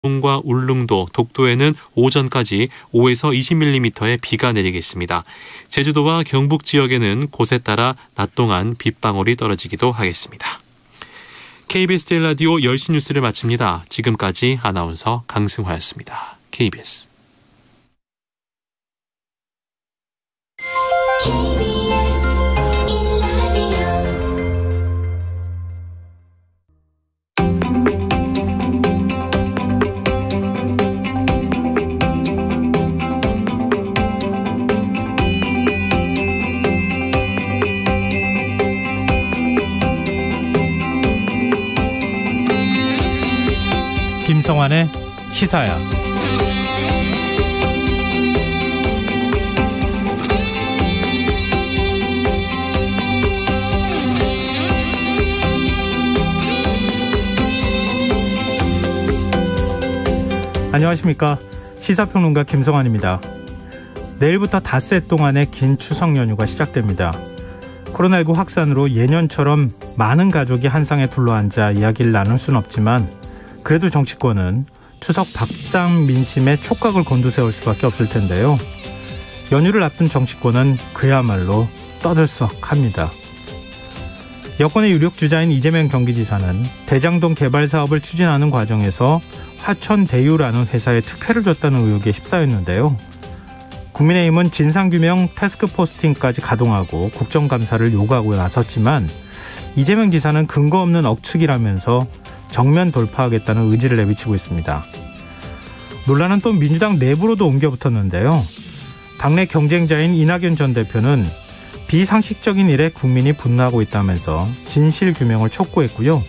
과 울릉도, 독도에는 오전까지 5에서 20mm의 비가 내리겠습니다. 제주도와 경북 지역에는 곳에 따라 낮 동안 빗방울이 떨어지기도 하겠습니다. KBS 제일 라디오 10시 뉴스를 마칩니다. 지금까지 아나운서 강승화였습니다. KBS 김성환의 시사야. 안녕하십니까. 시사평론가 김성환입니다. 내일부터 닷새 동안의 긴 추석 연휴가 시작됩니다. 코로나19 확산으로 예년처럼 많은 가족이 한 상에 둘러앉아 이야기를 나눌 순 없지만 그래도 정치권은 추석 밥상 민심에 촉각을 곤두세울 수밖에 없을 텐데요. 연휴를 앞둔 정치권은 그야말로 떠들썩합니다. 여권의 유력 주자인 이재명 경기지사는 대장동 개발 사업을 추진하는 과정에서 화천대유라는 회사에 특혜를 줬다는 의혹에 휩싸였는데요. 국민의힘은 진상규명 태스크포스팀까지 가동하고 국정감사를 요구하고 나섰지만 이재명 지사는 근거 없는 억측이라면서 정면 돌파하겠다는 의지를 내비치고 있습니다. 논란은 또 민주당 내부로도 옮겨붙었는데요. 당내 경쟁자인 이낙연 전 대표는 비상식적인 일에 국민이 분노하고 있다면서 진실규명을 촉구했고요.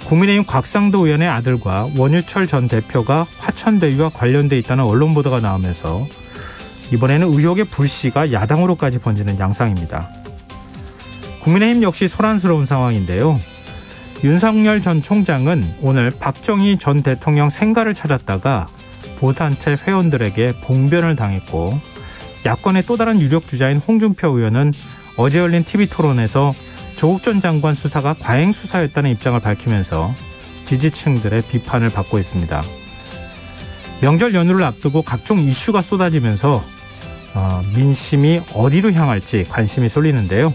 국민의힘 곽상도 의원의 아들과 원유철 전 대표가 화천대유와 관련돼 있다는 언론 보도가 나오면서 이번에는 의혹의 불씨가 야당으로까지 번지는 양상입니다. 국민의힘 역시 소란스러운 상황인데요. 윤석열 전 총장은 오늘 박정희 전 대통령 생가를 찾았다가 보단체 회원들에게 봉변을 당했고, 야권의 또 다른 유력 주자인 홍준표 의원은 어제 열린 TV토론에서 조국 전 장관 수사가 과잉 수사였다는 입장을 밝히면서 지지층들의 비판을 받고 있습니다. 명절 연휴를 앞두고 각종 이슈가 쏟아지면서 민심이 어디로 향할지 관심이 쏠리는데요.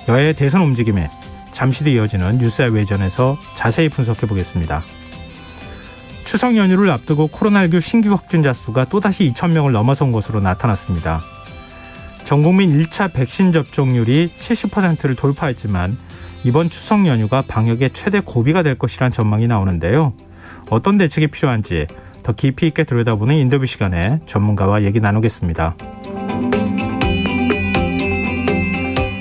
여야의 대선 움직임에 잠시 뒤 이어지는 뉴스의 외전에서 자세히 분석해 보겠습니다. 추석 연휴를 앞두고 코로나19 신규 확진자 수가 또다시 2,000명을 넘어선 것으로 나타났습니다. 전국민 1차 백신 접종률이 70%를 돌파했지만 이번 추석 연휴가 방역의 최대 고비가 될 것이란 전망이 나오는데요. 어떤 대책이 필요한지 더 깊이 있게 들여다보는 인터뷰 시간에 전문가와 얘기 나누겠습니다.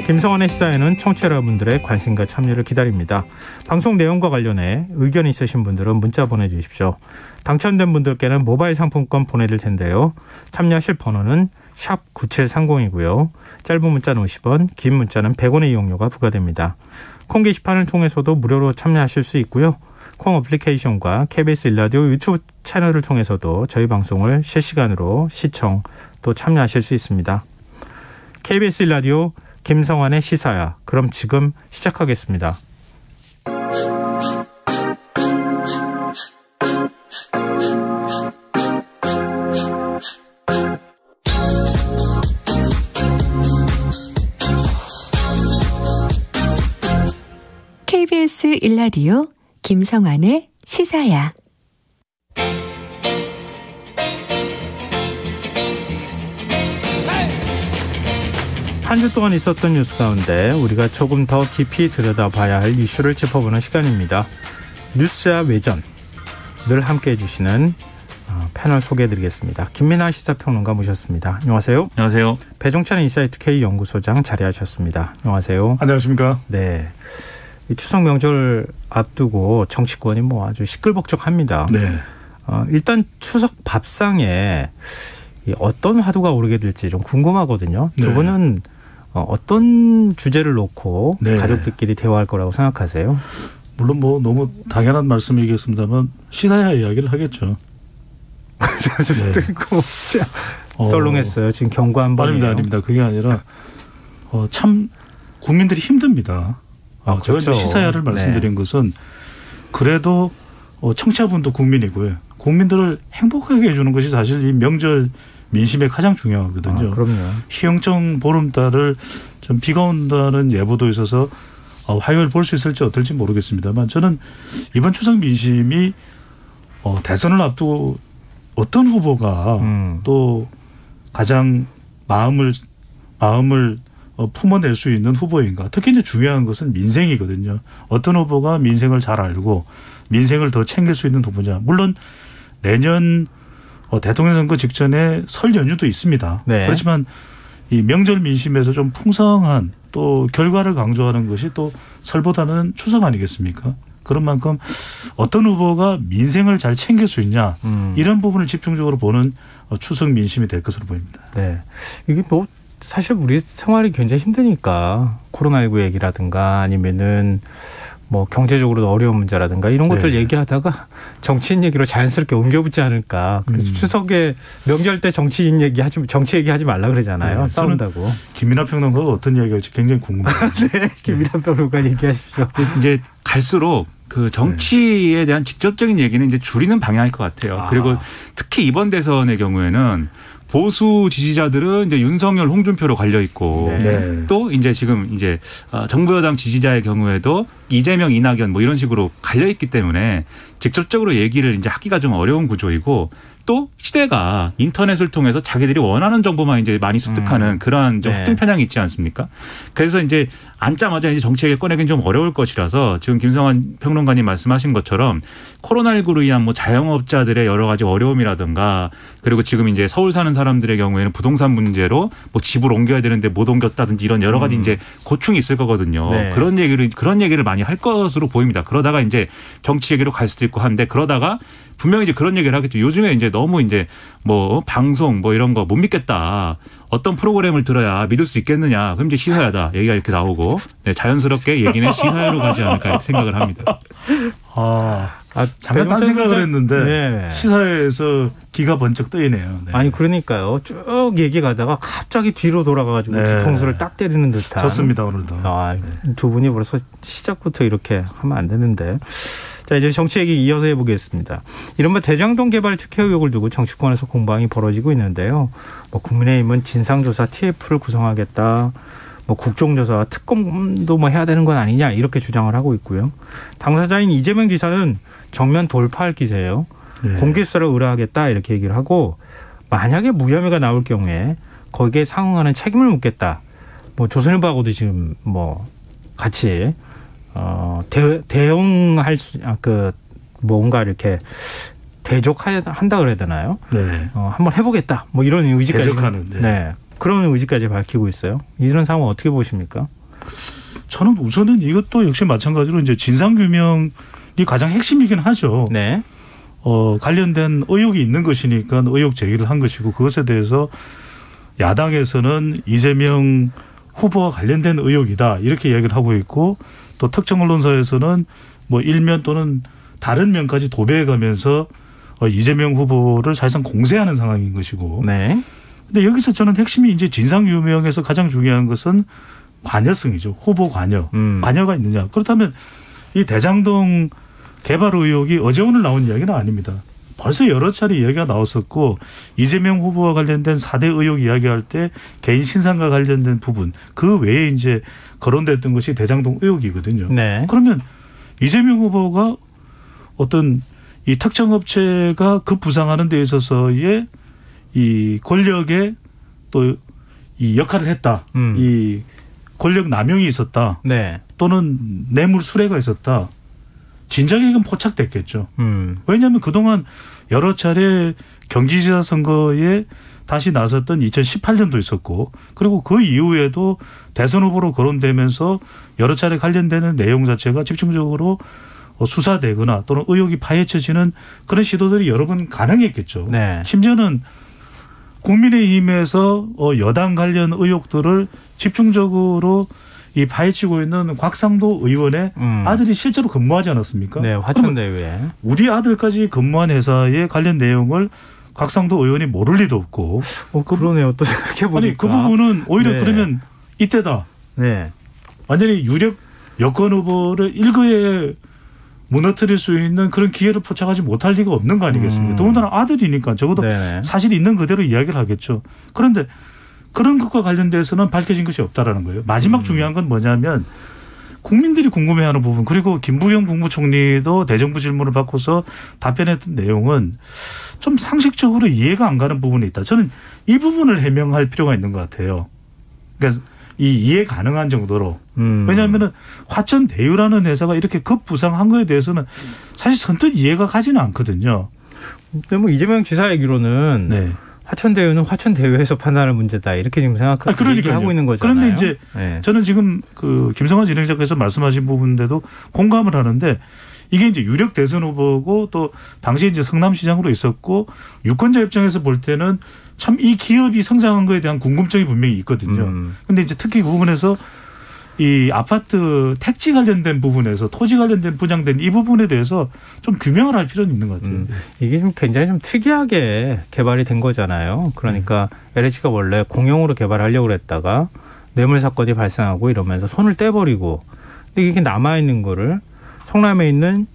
김성환의 시사에는 청취자 여러분들의 관심과 참여를 기다립니다. 방송 내용과 관련해 의견 있으신 분들은 문자 보내주십시오. 당첨된 분들께는 모바일 상품권 보내드릴 텐데요. 참여하실 번호는 샵 9730이고요. 짧은 문자는 50원, 긴 문자는 100원의 이용료가 부과됩니다. 콩 게시판을 통해서도 무료로 참여하실 수 있고요. 콩 어플리케이션과 KBS 일라디오 유튜브 채널을 통해서도 저희 방송을 실시간으로 시청 또 참여하실 수 있습니다. KBS 일라디오 김성환의 시사야. 그럼 지금 시작하겠습니다. KBS 일라디오 김성환의 시사야. 한 주 동안 있었던 뉴스 가운데 우리가 조금 더 깊이 들여다봐야 할 이슈를 짚어보는 시간입니다. 뉴스야 외전. 늘 함께해 주시는 패널 소개해드리겠습니다. 김민하 시사평론가 모셨습니다. 안녕하세요. 안녕하세요. 배종찬 인사이트 K 연구소장 자리하셨습니다. 안녕하세요. 안녕하십니까. 네. 추석 명절 앞두고 정치권이 아주 시끌벅적합니다. 네. 일단 추석 밥상에 어떤 화두가 오르게 될지 좀 궁금하거든요. 두 분은 어떤 주제를 놓고 가족들끼리 대화할 거라고 생각하세요? 물론 너무 당연한 말씀이겠습니다만 시사야 이야기를 하겠죠. 듣고 썰렁했어요. 지금 경고 한 번이에요. 아닙니다. 그게 아니라 참 국민들이 힘듭니다. 제가 이제 시사야를 말씀드린 것은 그래도 청취자분도 국민이고요. 국민들을 행복하게 해주는 것이 사실 이 명절 민심에 가장 중요하거든요. 그럼요. 희영청 보름달을 좀 비가 온다는 예보도 있어서 화요일 볼 수 있을지 어떨지 모르겠습니다만 저는 이번 추석 민심이 대선을 앞두고 어떤 후보가 또 가장 마음을 품어낼 수 있는 후보인가. 특히 이제 중요한 것은 민생이거든요. 어떤 후보가 민생을 잘 알고 민생을 더 챙길 수 있는 후보냐. 물론 내년 대통령 선거 직전에 설 연휴도 있습니다. 네. 그렇지만 이 명절 민심에서 좀 풍성한 또 결과를 강조하는 것이 또 설보다는 추석 아니겠습니까? 그런 만큼 어떤 후보가 민생을 잘 챙길 수 있냐 이런 부분을 집중적으로 보는 추석 민심이 될 것으로 보입니다. 네, 이게 뭐 사실 우리 생활이 굉장히 힘드니까 코로나19 얘기라든가 아니면은 뭐 경제적으로도 어려운 문제라든가 이런 것들 네. 얘기하다가 정치인 얘기로 자연스럽게 옮겨붙지 않을까. 그래서 추석에 명절 때 정치 얘기하지 말라 그러잖아요. 네, 싸운다고. 김민하 평론가가 어떤 이야기할지 굉장히 궁금해요. 네, 김민하 평론가 얘기하십시오. 이제 갈수록 그 정치에 대한 직접적인 얘기는 이제 줄이는 방향일 것 같아요. 그리고 특히 이번 대선의 경우에는 보수 지지자들은 이제 윤석열, 홍준표로 갈려 있고 네. 또 이제 지금 이제 정부 여당 지지자의 경우에도 이재명, 이낙연 뭐 이런 식으로 갈려 있기 때문에 직접적으로 얘기를 이제 하기가 좀 어려운 구조이고 또 시대가 인터넷을 통해서 자기들이 원하는 정보만 이제 많이 습득하는 그러한 좀 습득 편향이 있지 않습니까? 그래서 이제 앉자마자 이제 정치 얘기를 꺼내긴 좀 어려울 것이라서 지금 김성환 평론가님 말씀하신 것처럼 코로나19로 인한 뭐 자영업자들의 여러 가지 어려움이라든가 그리고 지금 이제 서울 사는 사람들의 경우에는 부동산 문제로 뭐 집을 옮겨야 되는데 못 옮겼다든지 이런 여러 가지 이제 고충이 있을 거거든요. 네. 그런 얘기를 많이 할 것으로 보입니다. 그러다가 이제 정치 얘기로 갈 수도 있고 한데 그러다가 분명히 이제 그런 얘기를 하겠죠. 요즘에 이제 너무 이제 뭐 방송 뭐 이런 거 못 믿겠다. 어떤 프로그램을 들어야 믿을 수 있겠느냐. 그럼 이제 시사야다 얘기가 이렇게 나오고 네, 자연스럽게 얘기는 시사야로 가지 않을까 이렇게 생각을 합니다. 잠깐 딴 생각을 했는데 네. 시사회에서 기가 번쩍 뜨이네요. 네. 아니 그러니까요. 쭉 얘기 가다가 갑자기 뒤로 돌아가가지고 네. 뒤통수를 딱 때리는 듯한. 좋습니다 오늘도. 두 분이 벌써 시작부터 이렇게 하면 안 되는데. 자 이제 정치 얘기 이어서 해보겠습니다. 이른바 대장동 개발 특혜 의혹을 두고 정치권에서 공방이 벌어지고 있는데요. 뭐 국민의힘은 진상조사 TF를 구성하겠다. 뭐 국정조사와 특검도 뭐 해야 되는 건 아니냐 이렇게 주장을 하고 있고요. 당사자인 이재명 지사는 정면 돌파할 기세예요. 네. 공개수사를 의뢰하겠다 이렇게 얘기를 하고 만약에 무혐의가 나올 경우에 거기에 상응하는 책임을 묻겠다. 뭐 조선일보하고도 지금 뭐 같이 대응할 뭔가 이렇게 대적한다 그래야 되나요? 네. 한번 해보겠다. 뭐 이런 의지까지. 대적하는. 네. 그런 의지까지 밝히고 있어요. 이런 상황 어떻게 보십니까? 저는 우선은 이것도 역시 마찬가지로 이제 진상규명이 가장 핵심이긴 하죠. 네. 관련된 의혹이 있는 것이니까 의혹 제기를 한 것이고 그것에 대해서 야당에서는 이재명 후보와 관련된 의혹이다 이렇게 이야기를 하고 있고 또 특정 언론사에서는 뭐 일면 또는 다른 면까지 도배해가면서 이재명 후보를 사실상 공세하는 상황인 것이고. 네. 근데 여기서 저는 핵심이 이제 진상규명에서 가장 중요한 것은 관여성이죠. 후보 관여. 관여가 있느냐. 그렇다면 이 대장동 개발 의혹이 어제 오늘 나온 이야기는 아닙니다. 벌써 여러 차례 이야기가 나왔었고 이재명 후보와 관련된 4대 의혹 이야기할 때 개인 신상과 관련된 부분 그 외에 이제 거론됐던 것이 대장동 의혹이거든요. 네. 그러면 이재명 후보가 어떤 이 특정 업체가 급부상하는 데 있어서의 이 권력에 또 이 역할을 했다. 이 권력 남용이 있었다. 네. 또는 뇌물 수뢰가 있었다. 진작에 이건 포착됐겠죠. 왜냐하면 그동안 여러 차례 경기지사 선거에 다시 나섰던 2018년도 있었고 그리고 그 이후에도 대선 후보로 거론되면서 여러 차례 관련되는 내용 자체가 집중적으로 수사되거나 또는 의혹이 파헤쳐지는 그런 시도들이 여러 번 가능했겠죠. 네. 심지어는 국민의힘에서 여당 관련 의혹들을 집중적으로 이 파헤치고 있는 곽상도 의원의 아들이 실제로 근무하지 않았습니까? 네, 화천대유에. 우리 아들까지 근무한 회사의 관련 내용을 곽상도 의원이 모를 리도 없고. 그러네요. 또 생각해보니까. 아니, 그 부분은 오히려 네. 그러면 이때다. 네. 완전히 유력 여권 후보를 일거에 무너뜨릴 수 있는 그런 기회를 포착하지 못할 리가 없는 거 아니겠습니까? 더군다나 아들이니까 적어도 네네. 사실 있는 그대로 이야기를 하겠죠. 그런데 그런 것과 관련돼서는 밝혀진 것이 없다라는 거예요. 마지막 중요한 건 뭐냐면 국민들이 궁금해하는 부분, 그리고 김부겸 국무총리도 대정부 질문을 받고서 답변했던 내용은 좀 상식적으로 이해가 안 가는 부분이 있다. 저는 이 부분을 해명할 필요가 있는 것 같아요. 그러니까 이 이해 가능한 정도로. 왜냐하면은 화천대유라는 회사가 이렇게 급부상한 거에 대해서는 사실 선뜻 이해가 가지는 않거든요. 근데 뭐 이재명 지사 얘기로는 네. 화천대유는 화천대유에서 판단할 문제다 이렇게 지금 얘기하고 있는 거잖아요. 그런데 이제 네. 저는 지금 그 김성환 진행자께서 말씀하신 부분인데도 공감을 하는데 이게 이제 유력 대선 후보고 또 당시 이제 성남시장으로 있었고 유권자 입장에서 볼 때는 참 이 기업이 성장한 거에 대한 궁금증이 분명히 있거든요. 그런데 이제 특히 그 부분에서 이 아파트 택지 관련된 부분에서 토지 관련된 분양된 이 부분에 대해서 좀 규명을 할 필요는 있는 것 같아요. 이게 좀 굉장히 좀 특이하게 개발이 된 거잖아요. 그러니까 LH가 원래 공용으로 개발하려고 했다가 뇌물 사건이 발생하고 이러면서 손을 떼버리고 근데 이게 남아있는 거를 성남에 있는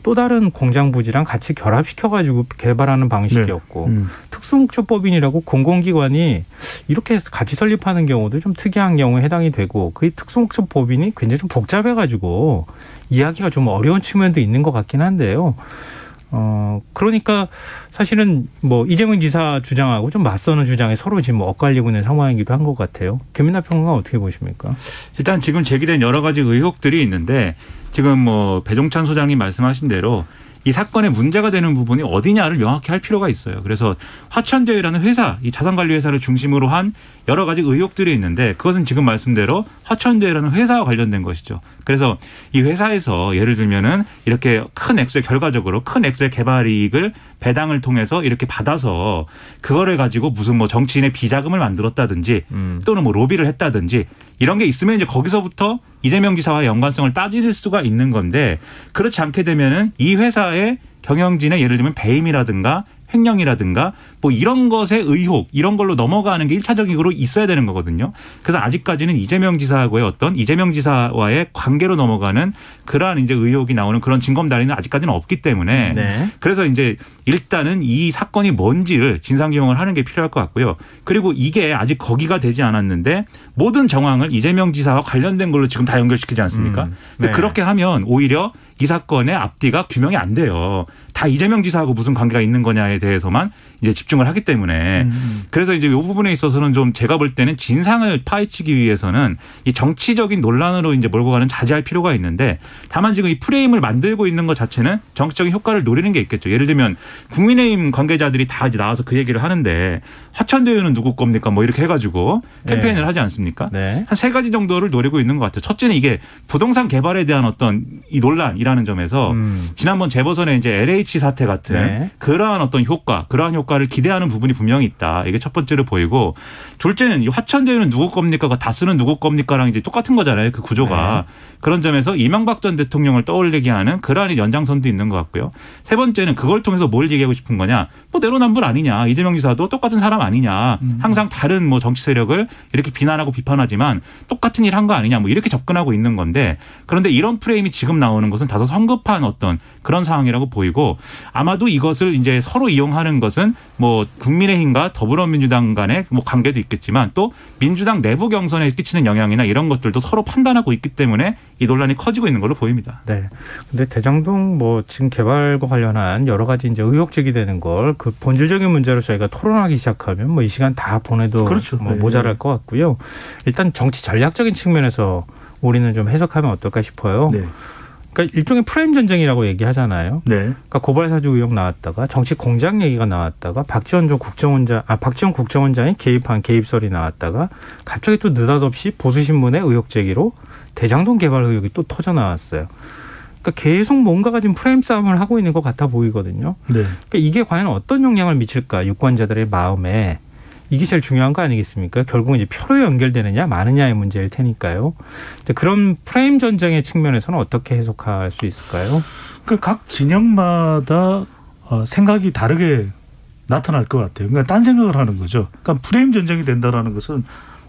또 다른 공장 부지랑 같이 결합시켜가지고 개발하는 방식이었고 네. 특수목적법인이라고 공공기관이 이렇게 같이 설립하는 경우도 좀 특이한 경우에 해당이 되고 그 특수목적법인이 굉장히 좀 복잡해가지고 이야기가 좀 어려운 측면도 있는 것 같긴 한데요. 그러니까 사실은 뭐 이재명 지사 주장하고 좀 맞서는 주장에 서로 지금 엇갈리고 있는 상황이기도 한 것 같아요. 김민하 평론가 어떻게 보십니까? 일단 지금 제기된 여러 가지 의혹들이 있는데 지금 뭐 배종찬 소장님 말씀하신 대로 이 사건의 문제가 되는 부분이 어디냐를 명확히 할 필요가 있어요. 그래서 화천대유라는 회사, 이 자산관리회사를 중심으로 한 여러 가지 의혹들이 있는데 그것은 지금 말씀대로 화천대유라는 회사와 관련된 것이죠. 그래서 이 회사에서 예를 들면은 이렇게 큰 액수의 결과적으로 큰 액수의 개발 이익을 배당을 통해서 이렇게 받아서 그거를 가지고 무슨 뭐 정치인의 비자금을 만들었다든지 또는 뭐 로비를 했다든지 이런 게 있으면 이제 거기서부터 이재명 지사와의 연관성을 따질 수가 있는 건데 그렇지 않게 되면은 이 회사의 경영진의 예를 들면 배임이라든가 횡령이라든가 뭐 이런 것의 의혹 이런 걸로 넘어가는 게 1차적으로 있어야 되는 거거든요. 그래서 아직까지는 이재명 지사하고의 어떤 이재명 지사와의 관계로 넘어가는 그러한 이제 의혹이 나오는 그런 징검다리는 아직까지는 없기 때문에 네. 그래서 이제 일단은 이 사건이 뭔지를 진상규명을 하는 게 필요할 것 같고요. 그리고 이게 아직 거기가 되지 않았는데 모든 정황을 이재명 지사와 관련된 걸로 지금 다 연결시키지 않습니까? 네. 그렇게 하면 오히려 이 사건의 앞뒤가 규명이 안 돼요. 다 이재명 지사하고 무슨 관계가 있는 거냐에 대해서만 이제 집중을 하기 때문에 그래서 이제 이 부분에 있어서는 좀 제가 볼 때는 진상을 파헤치기 위해서는 이 정치적인 논란으로 이제 몰고 가는 자제할 필요가 있는데 다만 지금 이 프레임을 만들고 있는 것 자체는 정치적인 효과를 노리는 게 있겠죠. 예를 들면 국민의힘 관계자들이 다 이제 나와서 그 얘기를 하는데 화천대유는 누구 겁니까? 뭐 이렇게 해가지고 캠페인을 네. 하지 않습니까? 네. 한 세 가지 정도를 노리고 있는 것 같아요. 첫째는 이게 부동산 개발에 대한 어떤 이 논란이라는 점에서 지난번 재보선에 이제 LH 사태 같은 네. 그러한 어떤 효과, 그러한 효과를 기대하는 부분이 분명히 있다. 이게 첫 번째로 보이고 둘째는 이 화천대유는 누구 겁니까가 다스는 누구 겁니까랑 이제 똑같은 거잖아요. 그 구조가. 네. 그런 점에서 이명박 전 대통령을 떠올리게 하는 그러한 연장선도 있는 것 같고요. 세 번째는 그걸 통해서 뭘 얘기하고 싶은 거냐. 뭐 내로남불 아니냐. 이재명 지사도 똑같은 사람 아니냐. 항상 다른 뭐 정치 세력을 이렇게 비난하고 비판하지만 똑같은 일 한 거 아니냐. 뭐 이렇게 접근하고 있는 건데 그런데 이런 프레임이 지금 나오는 것은 다소 성급한 어떤 그런 상황이라고 보이고 아마도 이것을 이제 서로 이용하는 것은 뭐 국민의힘과 더불어민주당 간의 뭐 관계도 있겠지만 또 민주당 내부 경선에 끼치는 영향이나 이런 것들도 서로 판단하고 있기 때문에 이 논란이 커지고 있는 걸로 보입니다. 네. 근데 대장동 뭐 지금 개발과 관련한 여러 가지 이제 의혹 제기되는 걸 그 본질적인 문제로 저희가 토론하기 시작하면 뭐 이 시간 다 보내도 그렇죠. 뭐 네. 모자랄 것 같고요. 일단 정치 전략적인 측면에서 우리는 좀 해석하면 어떨까 싶어요. 네. 그러니까 일종의 프레임 전쟁이라고 얘기하잖아요. 네. 그러니까 고발 사주 의혹 나왔다가 정치 공작 얘기가 나왔다가 박지원 국정원장이 개입한 개입설이 나왔다가 갑자기 또 느닷없이 보수신문의 의혹 제기로 대장동 개발 의혹이 또 터져 나왔어요. 그러니까 계속 뭔가가 지금 프레임 싸움을 하고 있는 것 같아 보이거든요. 네. 그러니까 이게 과연 어떤 영향을 미칠까 유권자들의 마음에 이게 제일 중요한 거 아니겠습니까? 결국은 이제 표로 연결되느냐 마느냐의 문제일 테니까요. 그런 프레임 전쟁의 측면에서는 어떻게 해석할 수 있을까요? 그 각 진영마다 생각이 다르게 나타날 것 같아요. 그러니까 딴 생각을 하는 거죠. 그러니까 프레임 전쟁이 된다라는 것은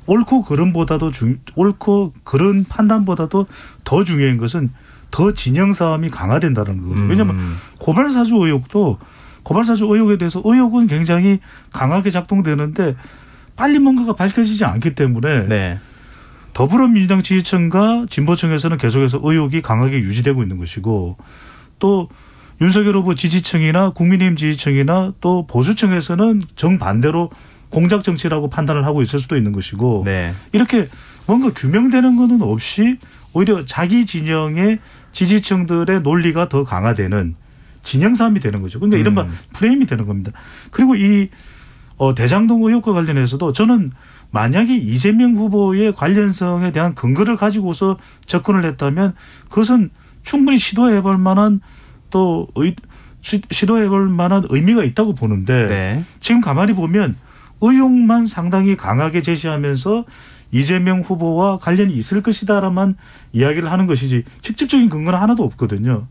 옳고 그른 판단보다도 더 중요한 것은 더 진영 싸움이 강화된다는 거거든요. 왜냐하면 고발사주 의혹에 대해서 의혹은 굉장히 강하게 작동되는데 빨리 뭔가가 밝혀지지 않기 때문에 네. 더불어민주당 지지층과 진보층에서는 계속해서 의혹이 강하게 유지되고 있는 것이고 또 윤석열 후보 지지층이나 국민의힘 지지층이나 또 보수층에서는 정반대로 공작 정치라고 판단을 하고 있을 수도 있는 것이고 네. 이렇게 뭔가 규명되는 것은 없이 오히려 자기 진영의 지지층들의 논리가 더 강화되는 진영 싸움이 되는 거죠. 그러니까 이른바 프레임이 되는 겁니다. 그리고 이 대장동 의혹과 관련해서도 저는 만약에 이재명 후보의 관련성에 대한 근거를 가지고서 접근을 했다면 그것은 충분히 시도해볼 만한 의미가 있다고 보는데 네. 지금 가만히 보면 의혹만 상당히 강하게 제시하면서 이재명 후보와 관련이 있을 것이다라만 이야기를 하는 것이지 직접적인 근거는 하나도 없거든요.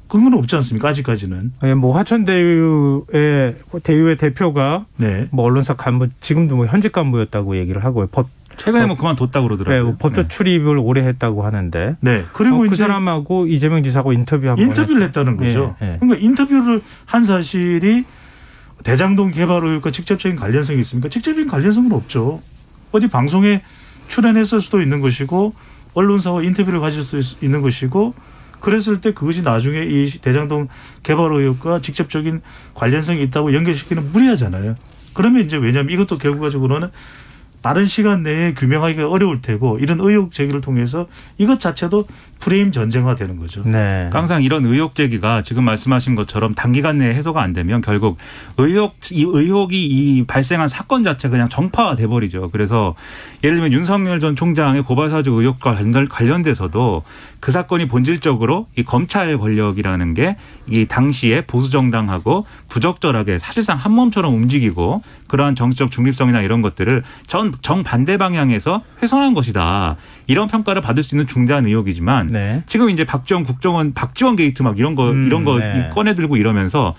근거는 없지 않습니까? 아직까지는. 네, 뭐 화천대유의 대표가 네. 뭐 언론사 간부 지금도 뭐 현직 간부였다고 얘기를 하고요. 최근에 뭐 그만뒀다고 그러더라고요. 네, 뭐 법조 출입을 오래 했다고 하는데. 네. 그리고 그 이제 사람하고 이재명 지사하고 인터뷰를 했다는 거죠. 네, 네. 그러니까 인터뷰를 한 사실이 대장동 개발 의혹과 직접적인 관련성이 있습니까? 직접적인 관련성은 없죠. 어디 방송에 출연했을 수도 있는 것이고 언론사와 인터뷰를 가질 수 있는 것이고 그랬을 때 그것이 나중에 이 대장동 개발 의혹과 직접적인 관련성이 있다고 연결시키는 무리하잖아요. 그러면 이제 왜냐하면 이것도 결과적으로는 빠른 시간 내에 규명하기가 어려울 테고 이런 의혹 제기를 통해서 이것 자체도 프레임 전쟁화되는 거죠. 네. 항상 이런 의혹 제기가 지금 말씀하신 것처럼 단기간 내에 해소가 안 되면 결국 의혹이 발생한 사건 자체가 그냥 정파돼 버리죠. 그래서 예를 들면 윤석열 전 총장의 고발사주 의혹과 관련돼서도 그 사건이 본질적으로 이 검찰 권력이라는 게 이 당시에 보수 정당하고 부적절하게 사실상 한 몸처럼 움직이고 그러한 정치적 중립성이나 이런 것들을 정반대 방향에서 훼손한 것이다. 이런 평가를 받을 수 있는 중대한 의혹이지만 네. 지금 이제 박지원 게이트 막 이런 거 네. 꺼내들고 이러면서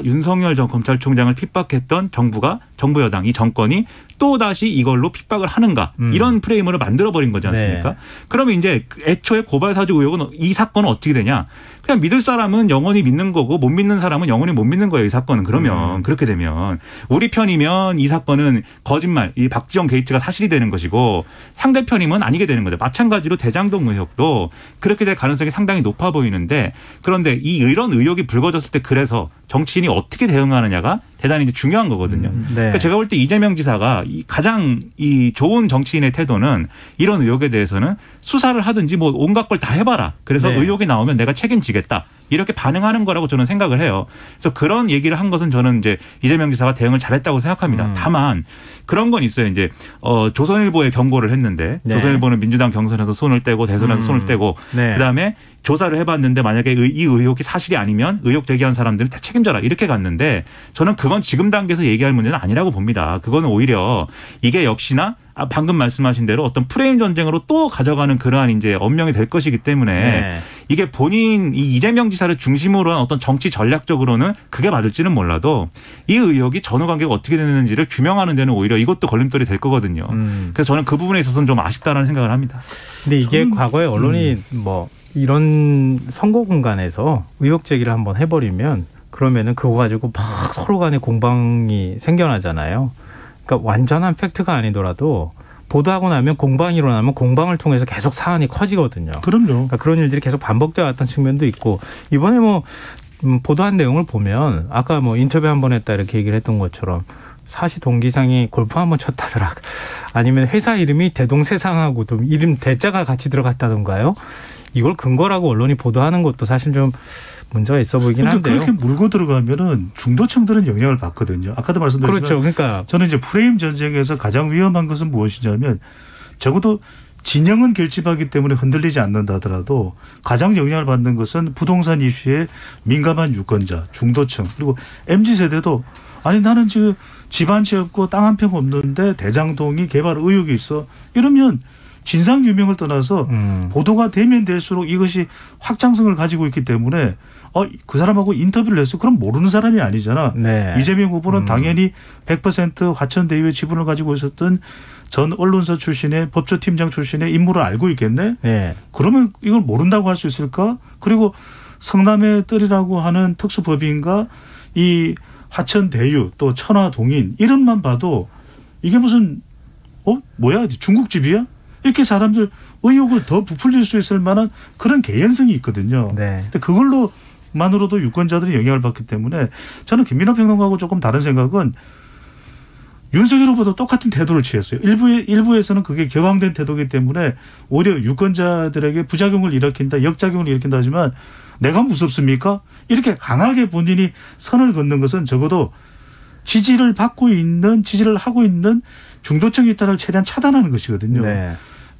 윤석열 전 검찰총장을 핍박했던 정부 여당 이 정권이 또 다시 이걸로 핍박을 하는가 이런 프레임을 만들어버린 거지 않습니까? 네. 그러면 이제 애초에 고발사주 의혹은 이 사건은 어떻게 되냐? 그냥 믿을 사람은 영원히 믿는 거고 못 믿는 사람은 영원히 못 믿는 거예요. 이 사건은. 그러면 그렇게 되면 우리 편이면 이 사건은 거짓말, 이 박지원 게이트가 사실이 되는 것이고 상대편이면 아니게 되는 거죠. 마찬가지로 대장동 의혹도 그렇게 될 가능성이 상당히 높아 보이는데 그런데 이런 의혹이 불거졌을 때 그래서 정치인이 어떻게 대응하느냐가 대단히 이제 중요한 거거든요. 네. 그러니까 제가 볼 때 이재명 지사가 가장 좋은 정치인의 태도는 이런 의혹에 대해서는 수사를 하든지 뭐 온갖 걸 다 해봐라. 그래서 네. 의혹이 나오면 내가 책임지겠다. 이렇게 반응하는 거라고 저는 생각을 해요. 그래서 그런 얘기를 한 것은 저는 이제 이재명 지사가 대응을 잘했다고 생각합니다. 다만 그런 건 있어요. 이제 조선일보에 경고를 했는데 네. 조선일보는 민주당 경선에서 손을 떼고 대선에서 손을 떼고 네. 그다음에 조사를 해봤는데 만약에 이 의혹이 사실이 아니면 의혹 제기한 사람들은 다 책임져라 이렇게 갔는데 저는 그건 지금 단계에서 얘기할 문제는 아니라고 봅니다. 그거는 오히려 이게 역시나 방금 말씀하신 대로 어떤 프레임 전쟁으로 또 가져가는 그러한 이제 언명이 될 것이기 때문에 네. 이게 본인 이 이재명 지사를 중심으로 한 어떤 정치 전략적으로는 그게 맞을지는 몰라도 이 의혹이 전후 관계가 어떻게 되는지를 규명하는 데는 오히려 이것도 걸림돌이 될 거거든요. 그래서 저는 그 부분에 있어서는 좀 아쉽다라는 생각을 합니다. 근데 이게 과거에 언론이 뭐 이런 선거 공간에서 의혹 제기를 한번 해버리면 그러면은 그거 가지고 막 서로 간에 공방이 생겨나잖아요. 그러니까 완전한 팩트가 아니더라도 보도하고 나면 공방이 일어나면 공방을 통해서 계속 사안이 커지거든요. 그럼요. 그러니까 그런 일들이 계속 반복되어 왔던 측면도 있고 이번에 뭐 보도한 내용을 보면 아까 뭐 인터뷰 한번 했다 이렇게 얘기를 했던 것처럼 사시 동기상이 골프 한번 쳤다더라. 아니면 회사 이름이 대동세상하고도 이름 대자가 같이 들어갔다던가요. 이걸 근거라고 언론이 보도하는 것도 사실 좀 문제가 있어 보이긴 한데요. 그렇게 물고 들어가면은 중도층들은 영향을 받거든요. 아까도 말씀드렸지만 그렇죠. 그러니까 저는 이제 프레임 전쟁에서 가장 위험한 것은 무엇이냐면 적어도 진영은 결집하기 때문에 흔들리지 않는다 하더라도 가장 영향을 받는 것은 부동산 이슈에 민감한 유권자, 중도층 그리고 MZ세대도 아니 나는 지금 집 한 채 없고 땅 한 평 없는데 대장동이 개발 의혹이 있어. 이러면 진상 유명을 떠나서 보도가 되면 될수록 이것이 확장성을 가지고 있기 때문에 그 사람하고 인터뷰를 했어. 그럼 모르는 사람이 아니잖아. 네. 이재명 후보는 당연히 100% 화천대유의 지분을 가지고 있었던 전 언론사 출신의 법조팀장 출신의 인물을 알고 있겠네. 네. 그러면 이걸 모른다고 할 수 있을까? 그리고 성남의 뜰이라고 하는 특수법인과 이 화천대유 또 천화동인 이름만 봐도 이게 무슨 뭐야 중국집이야? 이렇게 사람들 의혹을 더 부풀릴 수 있을 만한 그런 개연성이 있거든요. 네. 근데 그걸로만으로도 유권자들이 영향을 받기 때문에 저는 김민하 평론가하고 조금 다른 생각은 윤석열 후보도 똑같은 태도를 취했어요. 일부에서는 그게 격앙된 태도이기 때문에 오히려 유권자들에게 부작용을 일으킨다, 역작용을 일으킨다 하지만 내가 무섭습니까? 이렇게 강하게 본인이 선을 긋는 것은 적어도 지지를 하고 있는 중도층 이탈을 최대한 차단하는 것이거든요. 네.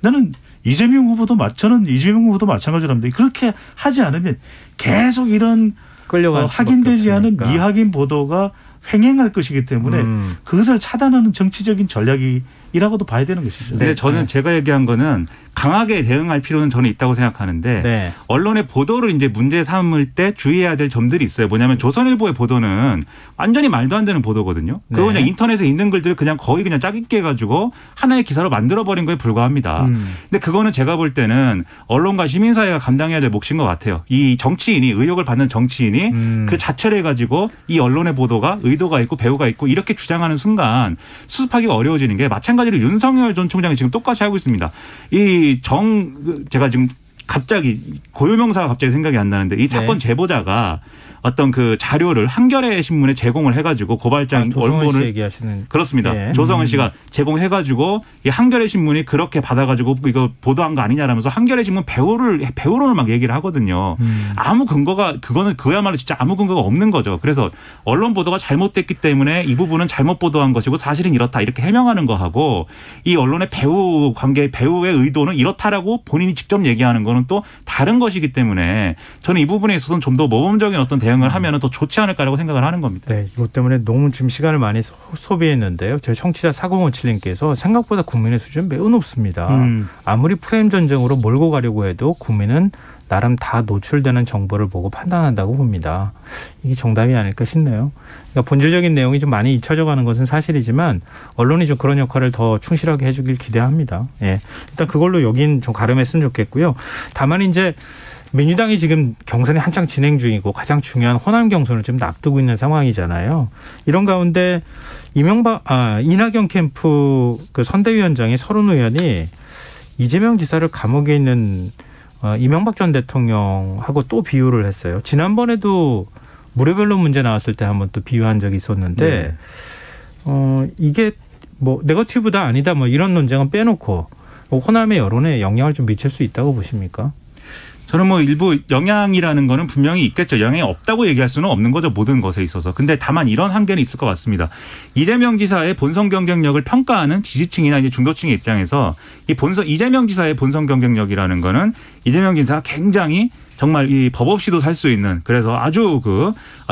저는 이재명 후보도 마찬가지로 합니다. 그렇게 하지 않으면 계속 이런 확인되지 않은 미확인 보도가 횡행할 것이기 때문에 그것을 차단하는 정치적인 전략이라고도 봐야 되는 것이죠. 네, 저는 제가 얘기한 거는 강하게 대응할 필요는 저는 있다고 생각하는데 네. 언론의 보도를 이제 문제 삼을 때 주의해야 될 점들이 있어요. 뭐냐면 조선일보의 보도는 완전히 말도 안 되는 보도거든요. 그거 그냥 인터넷에 있는 글들을 그냥 거의 그냥 짜깁기 해가지고 하나의 기사로 만들어버린 거에 불과합니다. 근데 그거는 제가 볼 때는 언론과 시민사회가 감당해야 될 몫인 것 같아요. 이 정치인이 의혹을 받는 정치인이 그 자체를 해가지고 이 언론의 보도가 의도가 있고 배우가 있고 이렇게 주장하는 순간 수습하기가 어려워지는 게 마찬가지로 윤석열 전 총장이 지금 똑같이 하고 있습니다. 제가 지금 갑자기 고유명사가 갑자기 생각이 안 나는데 이 사건 제보자가 어떤 그 자료를 한겨레 신문에 제공을 해가지고 고발장 언론을 얘기하시는 그렇습니다. 예. 조성은 씨가 제공해가지고 이 한겨레 신문이 그렇게 받아가지고 이거 보도한 거 아니냐라면서 한겨레 신문 배우론을 막 얘기를 하거든요. 아무 근거가 그거는 그야말로 진짜 아무 근거가 없는 거죠. 그래서 언론 보도가 잘못됐기 때문에 이 부분은 잘못 보도한 것이고 사실은 이렇다 이렇게 해명하는 거하고 이 언론의 배우 관계 배우의 의도는 이렇다라고 본인이 직접 얘기하는 거는 또 다른 것이기 때문에 저는 이 부분에 있어서는 좀 더 모범적인 어떤 대응을 하면 더 좋지 않을까라고 생각을 하는 겁니다. 네, 이것 때문에 너무 지금 시간을 많이 소비했는데요. 저희 청취자 4057님께서 생각보다 국민의 수준은 매우 높습니다. 아무리 프레임 전쟁으로 몰고 가려고 해도 국민은 나름 다 노출되는 정보를 보고 판단한다고 봅니다. 이게 정답이 아닐까 싶네요. 그러니까 본질적인 내용이 좀 많이 잊혀져 가는 것은 사실이지만 언론이 좀 그런 역할을 더 충실하게 해주길 기대합니다. 예, 일단 그걸로 여긴 좀 가름했으면 좋겠고요. 다만 이제 민주당이 지금 경선이 한창 진행 중이고 가장 중요한 호남 경선을 지금 앞두고 있는 상황이잖아요. 이런 가운데 이낙연 캠프 그 선대위원장의 서른 의원이 이재명 지사를 감옥에 있는 이명박 전 대통령하고 또 비유를 했어요. 지난번에도 무료변론 문제 나왔을 때 한번 또 비유한 적이 있었는데 이게 뭐 네거티브다 아니다 뭐 이런 논쟁은 빼놓고 호남의 여론에 영향을 좀 미칠 수 있다고 보십니까? 저는 뭐 일부 영향이라는 거는 분명히 있겠죠. 영향이 없다고 얘기할 수는 없는 거죠. 모든 것에 있어서. 근데 다만 이런 한계는 있을 것 같습니다. 이재명 지사의 본선 경쟁력을 평가하는 지지층이나 이제 중도층의 입장에서 이재명 지사의 본선 경쟁력이라는 거는 이재명 지사가 굉장히 정말 이 법 없이도 살 수 있는 그래서 아주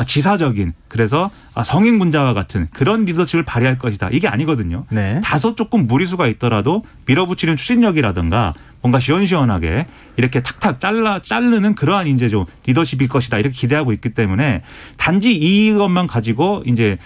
지사적인 그래서 성인군자와 같은 그런 리더십을 발휘할 것이다. 이게 아니거든요. 네. 다소 조금 무리수가 있더라도 밀어붙이는 추진력이라든가 뭔가 시원시원하게 이렇게 탁탁 자르는 그러한 이제 좀 리더십일 것이다. 이렇게 기대하고 있기 때문에 단지 이것만 가지고 이제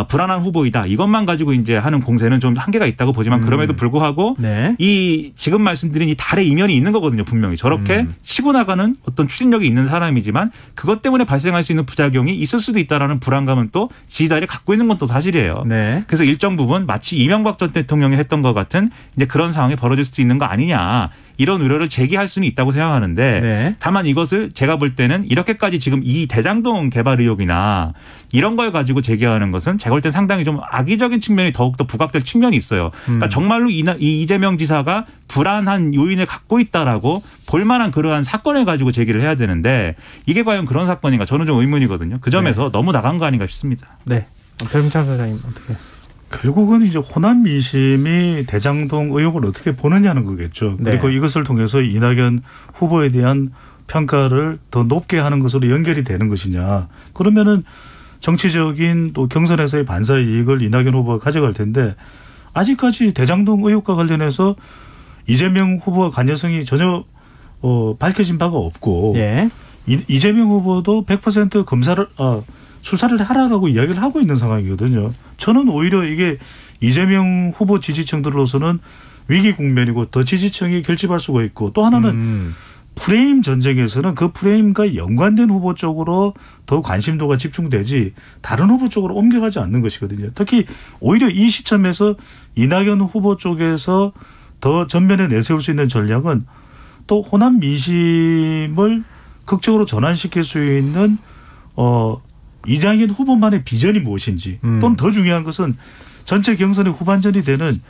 불안한 후보이다. 이것만 가지고 이제 하는 공세는 좀 한계가 있다고 보지만 그럼에도 불구하고 네. 이 지금 말씀드린 이 달의 이면이 있는 거거든요. 분명히 저렇게 치고 나가는 어떤 추진력이 있는 사람이지만 그것 때문에 발생할 수 있는 부작용이 있을 수도 있다라는 불안감은 또 지지자들이 갖고 있는 건 또 사실이에요. 네. 그래서 일정 부분 마치 이명박 전 대통령이 했던 것 같은 이제 그런 상황이 벌어질 수 있는 거 아니냐. 이런 우려를 제기할 수는 있다고 생각하는데 네. 다만 이것을 제가 볼 때는 이렇게까지 지금 이 대장동 개발 의혹이나 이런 걸 가지고 제기하는 것은 제가 볼 때는 상당히 좀 악의적인 측면이 더욱더 부각될 측면이 있어요. 그러니까 정말로 이재명 지사가 불안한 요인을 갖고 있다라고 볼 만한 그러한 사건을 가지고 제기를 해야 되는데 이게 과연 그런 사건인가 저는 좀 의문이거든요. 그 점에서 네. 너무 나간 거 아닌가 싶습니다. 네. 별문찬 소장님 어떻게 결국은 이제 호남 민심이 대장동 의혹을 어떻게 보느냐는 거겠죠. 네. 그리고 이것을 통해서 이낙연 후보에 대한 평가를 더 높게 하는 것으로 연결이 되는 것이냐. 그러면은 정치적인 또 경선에서의 반사 이익을 이낙연 후보가 가져갈 텐데 아직까지 대장동 의혹과 관련해서 이재명 후보와 관여성이 전혀 밝혀진 바가 없고 예. 이재명 후보도 100% 검사를 수사를 하라고 이야기를 하고 있는 상황이거든요. 저는 오히려 이게 이재명 후보 지지층들로서는 위기 국면이고 더 지지층이 결집할 수가 있고 또 하나는 프레임 전쟁에서는 그 프레임과 연관된 후보 쪽으로 더 관심도가 집중되지 다른 후보 쪽으로 옮겨가지 않는 것이거든요. 특히 오히려 이 시점에서 이낙연 후보 쪽에서 더 전면에 내세울 수 있는 전략은 또 호남 민심을 극적으로 전환시킬 수 있는 이낙연 후보만의 비전이 무엇인지 또는 더 중요한 것은 전체 경선의 후반전이 되는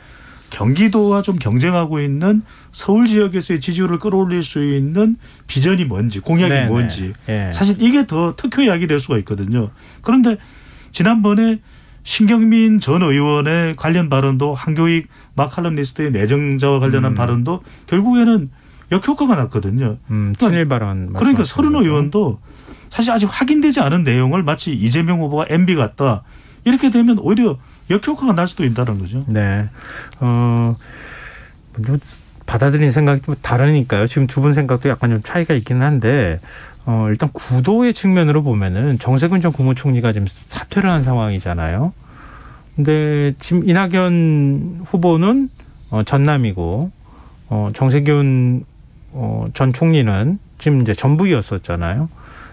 경기도와 좀 경쟁하고 있는 서울 지역에서의 지지율을 끌어올릴 수 있는 비전이 뭔지 공약이 네네. 뭔지 예. 사실 이게 더 특효약이 될 수가 있거든요. 그런데 지난번에 신경민 전 의원의 관련 발언도 한교익 마칼럼니스트의 내정자와 관련한 발언도 결국에는 역효과가 났거든요. 친일 발언. 그러니까 서른 의원도 사실 아직 확인되지 않은 내용을 마치 이재명 후보가 MB 같다. 이렇게 되면 오히려 역효과가 날 수도 있다는 거죠. 네. 받아들인 생각이 좀 다르니까요. 지금 두 분 생각도 약간 좀 차이가 있기는 한데 일단 구도의 측면으로 보면은 정세균 전 국무총리가 지금 사퇴를 한 상황이잖아요. 근데 지금 이낙연 후보는 전남이고 정세균 전 총리는 지금 이제 전북이었었잖아요.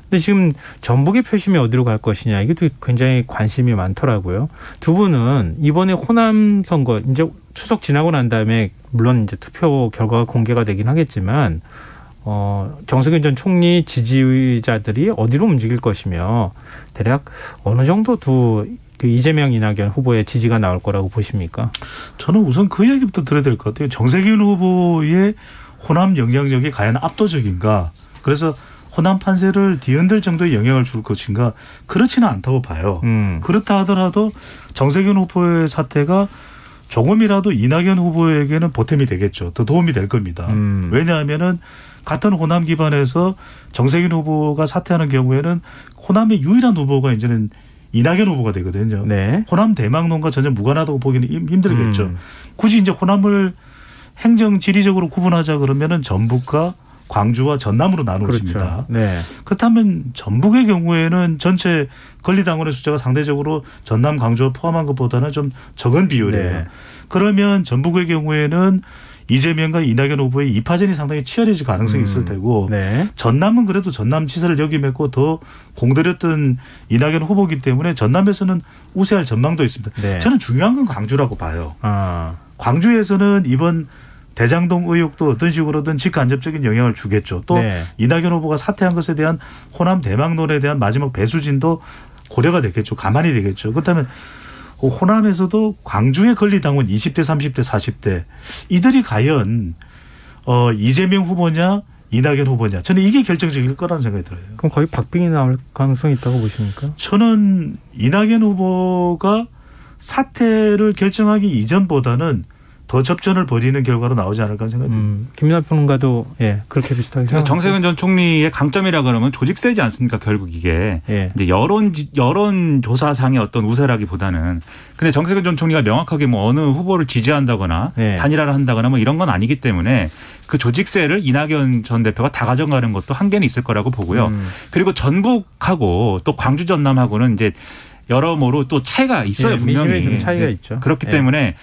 근데 지금 전북의 표심이 어디로 갈 것이냐 이게 또 굉장히 관심이 많더라고요. 두 분은 이번에 호남 선거 이제 추석 지나고 난 다음에 물론 이제 투표 결과가 공개가 되긴 하겠지만 정세균 전 총리 지지자들이 어디로 움직일 것이며 대략 어느 정도 그 이재명 이낙연 후보의 지지가 나올 거라고 보십니까? 저는 우선 그 이야기부터 들어야 될 것 같아요. 정세균 후보의 호남 영향력이 과연 압도적인가? 그래서 호남 판세를 뒤흔들 정도의 영향을 줄 것인가? 그렇지는 않다고 봐요. 그렇다 하더라도 정세균 후보의 사태가 조금이라도 이낙연 후보에게는 보탬이 되겠죠. 더 도움이 될 겁니다. 왜냐하면은 같은 호남 기반에서 정세균 후보가 사퇴하는 경우에는 호남의 유일한 후보가 이제는 이낙연 후보가 되거든요. 네. 호남 대망론과 전혀 무관하다고 보기는 힘들겠죠. 굳이 이제 호남을 행정 지리적으로 구분하자 그러면은 전북과 광주와 전남으로 나누는 그렇죠. 것입니다. 네. 그렇다면 전북의 경우에는 전체 권리당원의 숫자가 상대적으로 전남, 광주와 포함한 것보다는 좀 적은 비율이에요. 네. 그러면 전북의 경우에는 이재명과 이낙연 후보의 2파전이 상당히 치열해질 가능성이 있을 테고 네. 전남은 그래도 전남지사를 역임했고 더 공들였던 이낙연 후보이기 때문에 전남에서는 우세할 전망도 있습니다. 네. 저는 중요한 건 광주라고 봐요. 광주에서는 이번 대장동 의혹도 어떤 식으로든 직간접적인 영향을 주겠죠. 또 네. 이낙연 후보가 사퇴한 것에 대한 호남 대망론에 대한 마지막 배수진도 고려가 되겠죠. 가만히 되겠죠. 그렇다면 호남에서도 광주의 권리당원 20대, 30대, 40대 이들이 과연 이재명 후보냐 이낙연 후보냐 저는 이게 결정적일 거라는 생각이 들어요. 그럼 거의 박빙이 나올 가능성이 있다고 보십니까? 저는 이낙연 후보가 사퇴를 결정하기 이전보다는 더 접전을 벌이는 결과로 나오지 않을까 생각이 듭니다. 김민하 평론가도 그렇게 비슷하게 생각합니다. 정세균 전 총리의 강점이라 그러면 조직세지 않습니까? 결국 이게 이제 여론 조사상의 어떤 우세라기보다는 근데 정세균 전 총리가 명확하게 뭐 어느 후보를 지지한다거나 단일화를 한다거나 뭐 이런 건 아니기 때문에 그 조직세를 이낙연 전 대표가 다 가져가는 것도 한계는 있을 거라고 보고요. 그리고 전북하고 또 광주 전남하고는 이제 여러모로 또 차이가 있어요. 분명히 민심에 좀 차이가 있죠. 그렇기 때문에.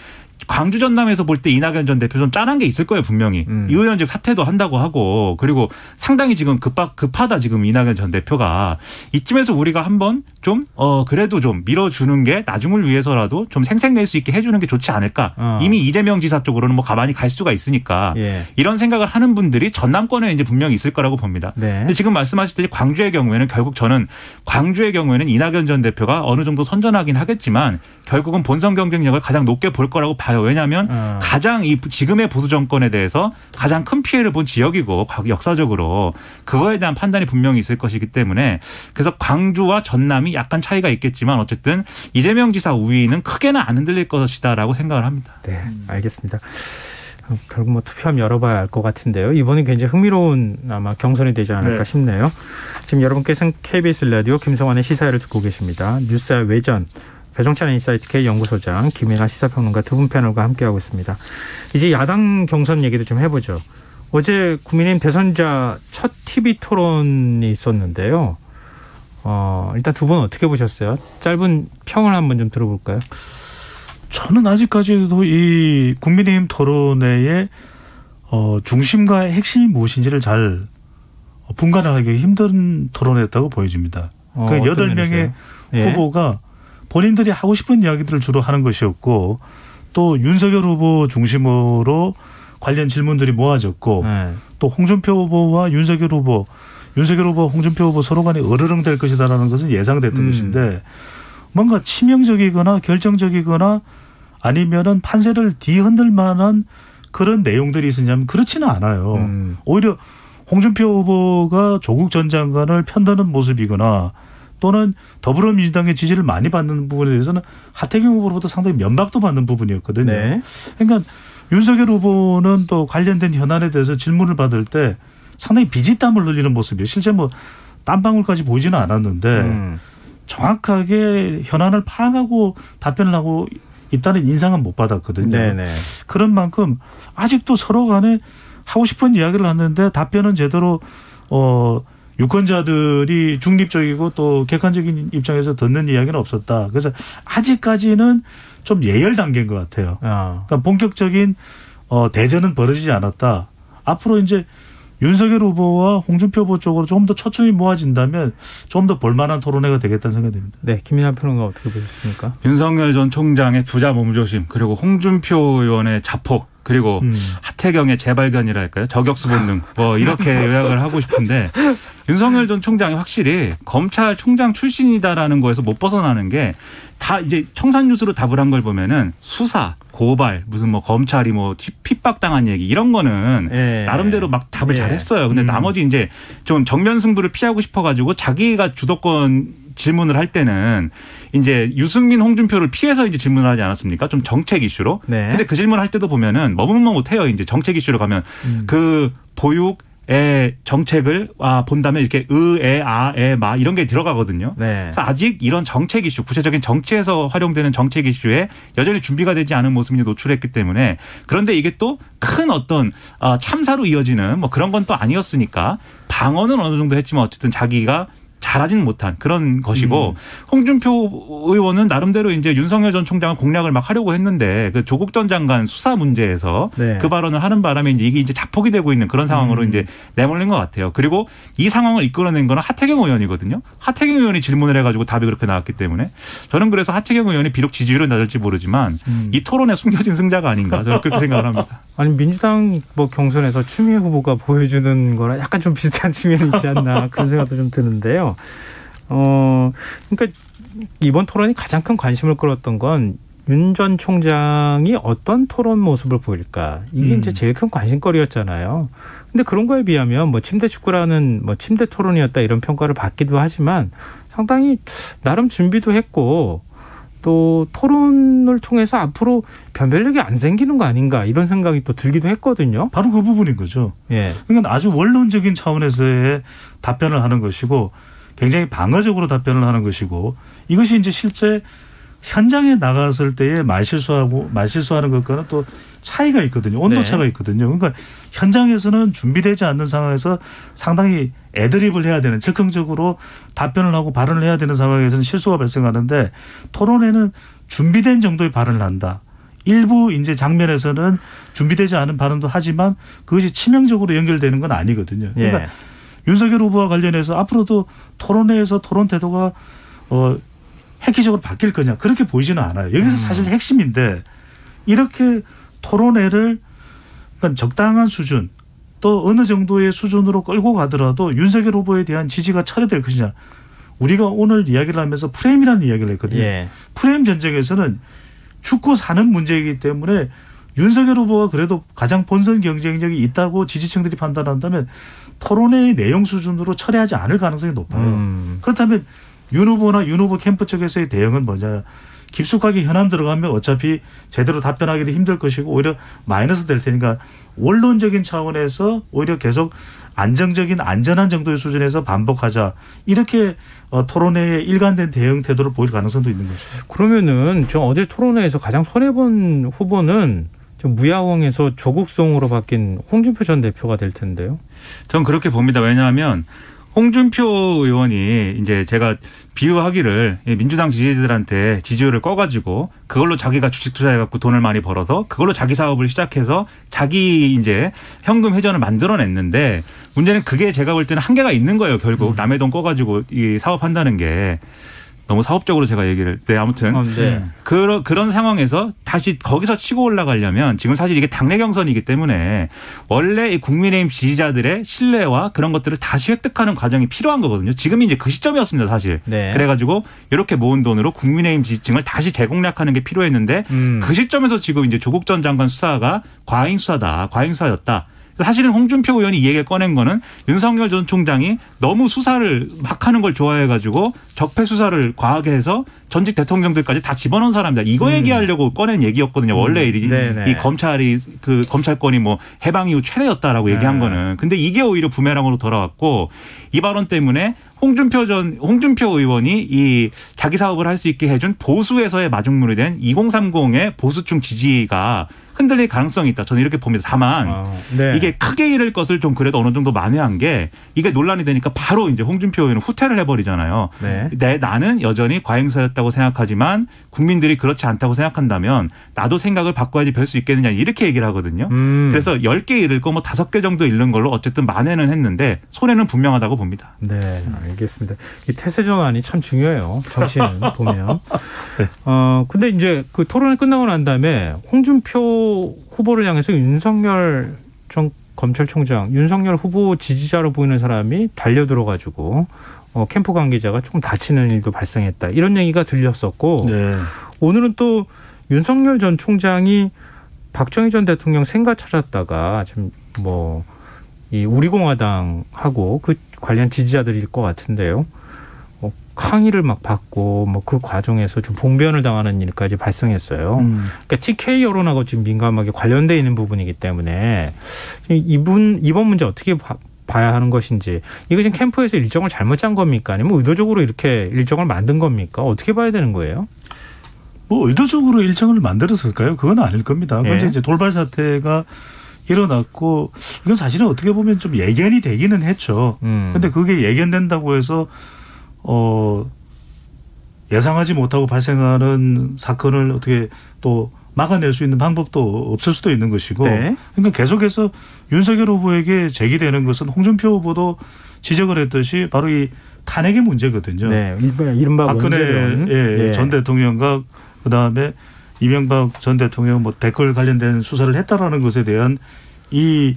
광주 전남에서 볼 때 이낙연 전 대표 좀 짠한 게 있을 거예요 분명히. 이 의원직 사퇴도 한다고 하고 그리고 상당히 지금 급하다 지금 이낙연 전 대표가 이쯤에서 우리가 한번 좀 그래도 좀 밀어주는 게 나중을 위해서라도 좀 생색낼 수 있게 해주는 게 좋지 않을까. 이미 이재명 지사 쪽으로는 뭐 가만히 갈 수가 있으니까 이런 생각을 하는 분들이 전남권에 이제 분명히 있을 거라고 봅니다. 근데 지금 말씀하셨듯이 광주의 경우에는 결국 저는 광주의 경우에는 이낙연 전 대표가 어느 정도 선전하긴 하겠지만 결국은 본선 경쟁력을 가장 높게 볼 거라고 봐요. 왜냐하면 가장 이 지금의 보수 정권에 대해서 가장 큰 피해를 본 지역이고 역사적으로 그거에 대한 판단이 분명히 있을 것이기 때문에 그래서 광주와 전남이 약간 차이가 있겠지만 어쨌든 이재명 지사 우위는 크게는 안 흔들릴 것이다라고 생각을 합니다. 네, 알겠습니다. 결국 뭐 투표하면 열어봐야 알 것 같은데요. 이번에 굉장히 흥미로운 아마 경선이 되지 않을까 싶네요. 지금 여러분께서는 KBS 라디오 김성환의 시사회를 듣고 계십니다. 뉴스와 외전 배종찬 인사이트 K 연구소장, 김민아 시사평론가 두 분 패널과 함께하고 있습니다. 이제 야당 경선 얘기도 좀 해보죠. 어제 국민의힘 대선자 첫 TV 토론이 있었는데요. 일단 두 분 어떻게 보셨어요? 짧은 평을 한번 좀 들어볼까요? 저는 아직까지도 이 국민의힘 토론회의 중심과 핵심이 무엇인지를 잘 분간하기 힘든 토론회였다고 보여집니다. 그 8명의 후보가 본인들이 하고 싶은 이야기들을 주로 하는 것이었고 또 윤석열 후보 중심으로 관련 질문들이 모아졌고 또 홍준표 후보와 윤석열 후보, 홍준표 후보 서로 간에 어르렁댈 것이다라는 것은 예상됐던 것인데 뭔가 치명적이거나 결정적이거나 아니면은 판세를 뒤흔들 만한 그런 내용들이 있었냐면 그렇지는 않아요. 오히려 홍준표 후보가 조국 전 장관을 편드는 모습이거나 또는 더불어민주당의 지지를 많이 받는 부분에 대해서는 하태경 후보로부터 상당히 면박도 받는 부분이었거든요. 네. 그러니까 윤석열 후보는 또 관련된 현안에 대해서 질문을 받을 때 상당히 비지땀을 흘리는 모습이에요. 실제 뭐 땀방울까지 보이지는 않았는데 정확하게 현안을 파악하고 답변을 하고 있다는 인상은 못 받았거든요. 네네. 그런 만큼 아직도 서로 간에 하고 싶은 이야기를 하는데 답변은 제대로 유권자들이 중립적이고 또 객관적인 입장에서 듣는 이야기는 없었다. 그래서 아직까지는 좀 예열 단계인 것 같아요. 그러니까 본격적인 대전은 벌어지지 않았다. 앞으로 이제 윤석열 후보와 홍준표 후보 쪽으로 조금 더 초점이 모아진다면 좀 더 볼만한 토론회가 되겠다는 생각이 듭니다. 네, 김민하 평론가 어떻게 보셨습니까? 윤석열 전 총장의 부자 몸조심 그리고 홍준표 의원의 자폭 그리고 하태경의 재발견이랄까요? 저격수 본능 뭐 이렇게 요약을 하고 싶은데 윤석열 전 총장이 확실히 검찰총장 출신이다라는 거에서 못 벗어나는 게 다 이제 청산 뉴스로 답을 한 걸 보면은 수사, 고발, 무슨 뭐 검찰이 뭐 핍박당한 얘기 이런 거는 나름대로 막 답을 잘했어요. 근데 나머지 이제 좀 정면 승부를 피하고 싶어가지고 자기가 주도권 질문을 할 때는 이제 유승민, 홍준표를 피해서 이제 질문을 하지 않았습니까? 좀 정책 이슈로. 네. 근데 그 질문을 할 때도 보면은 머뭇머뭇해요. 이제 정책 이슈로 가면 그 보육의 정책을 본다면 이렇게 마 이런 게 들어가거든요. 네. 그래서 아직 이런 정책 이슈, 구체적인 정치에서 활용되는 정책 이슈에 여전히 준비가 되지 않은 모습이 노출했기 때문에 그런데 이게 또 큰 어떤 참사로 이어지는 뭐 그런 건 또 아니었으니까 방어는 어느 정도 했지만 어쨌든 자기가 잘하지는 못한 그런 것이고 홍준표 의원은 나름대로 이제 윤석열 전 총장을 공략을 막 하려고 했는데 그 조국 전 장관 수사 문제에서 그 발언을 하는 바람에 이게 이제 자폭이 되고 있는 그런 상황으로 이제 내몰린 것 같아요. 그리고 이 상황을 이끌어낸 거는 하태경 의원이거든요. 하태경 의원이 질문을 해가지고 답이 그렇게 나왔기 때문에 저는 그래서 하태경 의원이 비록 지지율은 낮을지 모르지만 이 토론에 숨겨진 승자가 아닌가 저는 그렇게 생각을 합니다. 아니 민주당 뭐 경선에서 추미애 후보가 보여주는 거랑 약간 좀 비슷한 측면이 있지 않나 그런 생각도 좀 드는데요. 그러니까 이번 토론이 가장 큰 관심을 끌었던 건 윤 전 총장이 어떤 토론 모습을 보일까 이게 이제 제일 큰 관심거리였잖아요. 근데 그런 거에 비하면 뭐 침대 축구라는 뭐 침대 토론이었다 이런 평가를 받기도 하지만 상당히 나름 준비도 했고 또 토론을 통해서 앞으로 변별력이 안 생기는 거 아닌가 이런 생각이 또 들기도 했거든요. 바로 그 부분인 거죠. 예. 그러니까 아주 원론적인 차원에서의 답변을 하는 것이고 굉장히 방어적으로 답변을 하는 것이고 이것이 이제 실제 현장에 나갔을 때의 말실수하는 것과는 또 차이가 있거든요. 온도차가 있거든요. 그러니까 현장에서는 준비되지 않는 상황에서 상당히 애드립을 해야 되는 즉흥적으로 답변을 하고 발언을 해야 되는 상황에서는 실수가 발생하는데 토론회는 준비된 정도의 발언을 한다. 일부 이제 장면에서는 준비되지 않은 발언도 하지만 그것이 치명적으로 연결되는 건 아니거든요. 그러니까 윤석열 후보와 관련해서 앞으로도 토론회에서 토론 태도가 획기적으로 바뀔 거냐 그렇게 보이지는 않아요. 여기서 사실 핵심인데 이렇게 토론회를 그러니까 적당한 수준 또 어느 정도의 수준으로 끌고 가더라도 윤석열 후보에 대한 지지가 철회될 것이냐. 우리가 오늘 이야기를 하면서 프레임이라는 이야기를 했거든요. 프레임 전쟁에서는 죽고 사는 문제이기 때문에 윤석열 후보가 그래도 가장 본선 경쟁력이 있다고 지지층들이 판단한다면 토론회의 내용 수준으로 철회하지 않을 가능성이 높아요. 그렇다면 윤 후보나 윤 후보 캠프 쪽에서의 대응은 뭐냐. 깊숙하게 현안 들어가면 어차피 제대로 답변하기도 힘들 것이고 오히려 마이너스 될 테니까 원론적인 차원에서 오히려 계속 안정적인 안전한 정도의 수준에서 반복하자 이렇게 토론회의 일관된 대응 태도를 보일 가능성도 있는 거죠. 그러면은 저 어제 토론회에서 가장 손해본 후보는 무야홍에서 조국성으로 바뀐 홍준표 전 대표가 될 텐데요. 저는 그렇게 봅니다. 왜냐하면 홍준표 의원이 이제 제가 비유하기를 민주당 지지자들한테 지지율을 꺼가지고 그걸로 자기가 주식 투자해갖고 돈을 많이 벌어서 그걸로 자기 사업을 시작해서 자기 이제 현금 회전을 만들어냈는데 문제는 그게 제가 볼 때는 한계가 있는 거예요. 결국 남의 돈 꺼가지고 이 사업한다는 게. 너무 사업적으로 제가 얘기를. 네, 아무튼. 네. 그런 상황에서 다시 거기서 치고 올라가려면 지금 사실 이게 당내 경선이기 때문에 원래 이 국민의힘 지지자들의 신뢰와 그런 것들을 다시 획득하는 과정이 필요한 거거든요. 지금이 이제 그 시점이었습니다, 사실. 네. 그래가지고 이렇게 모은 돈으로 국민의힘 지지층을 다시 재공략하는 게 필요했는데 그 시점에서 지금 이제 조국 전 장관 수사가 과잉 수사다, 과잉 수사였다. 사실은 홍준표 의원이 이 얘기를 꺼낸 거는 윤석열 전 총장이 너무 수사를 막 하는 걸 좋아해가지고 적폐 수사를 과하게 해서 전직 대통령들까지 다 집어넣은 사람이다. 이거 얘기하려고 꺼낸 얘기였거든요. 원래 이 검찰이 그 검찰권이 뭐 해방 이후 최대였다라고 얘기한 거는. 근데 이게 오히려 부메랑으로 돌아왔고 이 발언 때문에 홍준표 의원이 이 자기 사업을 할 수 있게 해준 보수에서의 마중물이 된 2030의 보수층 지지가 흔들릴 가능성이 있다. 저는 이렇게 봅니다. 다만 이게 크게 잃을 것을 좀 그래도 어느 정도 만회한 게 이게 논란이 되니까 바로 이제 홍준표 의원은 후퇴를 해버리잖아요. 나는 여전히 과잉수사였다고 생각하지만 국민들이 그렇지 않다고 생각한다면 나도 생각을 바꿔야지 별 수 있겠느냐 이렇게 얘기를 하거든요. 그래서 10개 잃을 거 뭐 5개 정도 잃는 걸로 어쨌든 만회는 했는데 손해는 분명하다고 봅니다. 네, 알겠습니다. 이 태세 전환이 참 중요해요. 정치는 보면. 근데 이제 그 토론이 끝나고 난 다음에 홍준표 후보를 향해서 윤석열 전 검찰총장, 윤석열 후보 지지자로 보이는 사람이 달려들어가지고 캠프 관계자가 조금 다치는 일도 발생했다. 이런 얘기가 들렸었고 오늘은 또 윤석열 전 총장이 박정희 전 대통령 생가 찾았다가 좀 뭐 이 우리공화당하고 그 관련 지지자들일 것 같은데요. 항의를 막 받고 뭐 그 과정에서 좀 봉변을 당하는 일까지 발생했어요. 그러니까 TK 여론하고 지금 민감하게 관련돼 있는 부분이기 때문에 이번 문제 어떻게 봐야 하는 것인지 이거 지금 캠프에서 일정을 잘못 짠 겁니까? 아니면 의도적으로 이렇게 일정을 만든 겁니까? 어떻게 봐야 되는 거예요? 뭐 의도적으로 일정을 만들었을까요? 그건 아닐 겁니다. 그런데 이제 돌발 사태가 일어났고 이건 사실은 어떻게 보면 좀 예견이 되기는 했죠. 그런데 그게 예견된다고 해서 예상하지 못하고 발생하는 사건을 어떻게 또 막아낼 수 있는 방법도 없을 수도 있는 것이고 그러니까 계속해서 윤석열 후보에게 제기되는 것은 홍준표 후보도 지적을 했듯이 바로 이 탄핵의 문제거든요. 네, 이른바 박근혜 전 대통령과 그다음에 이명박 전 대통령 뭐 댓글 관련된 수사를 했다라는 것에 대한 이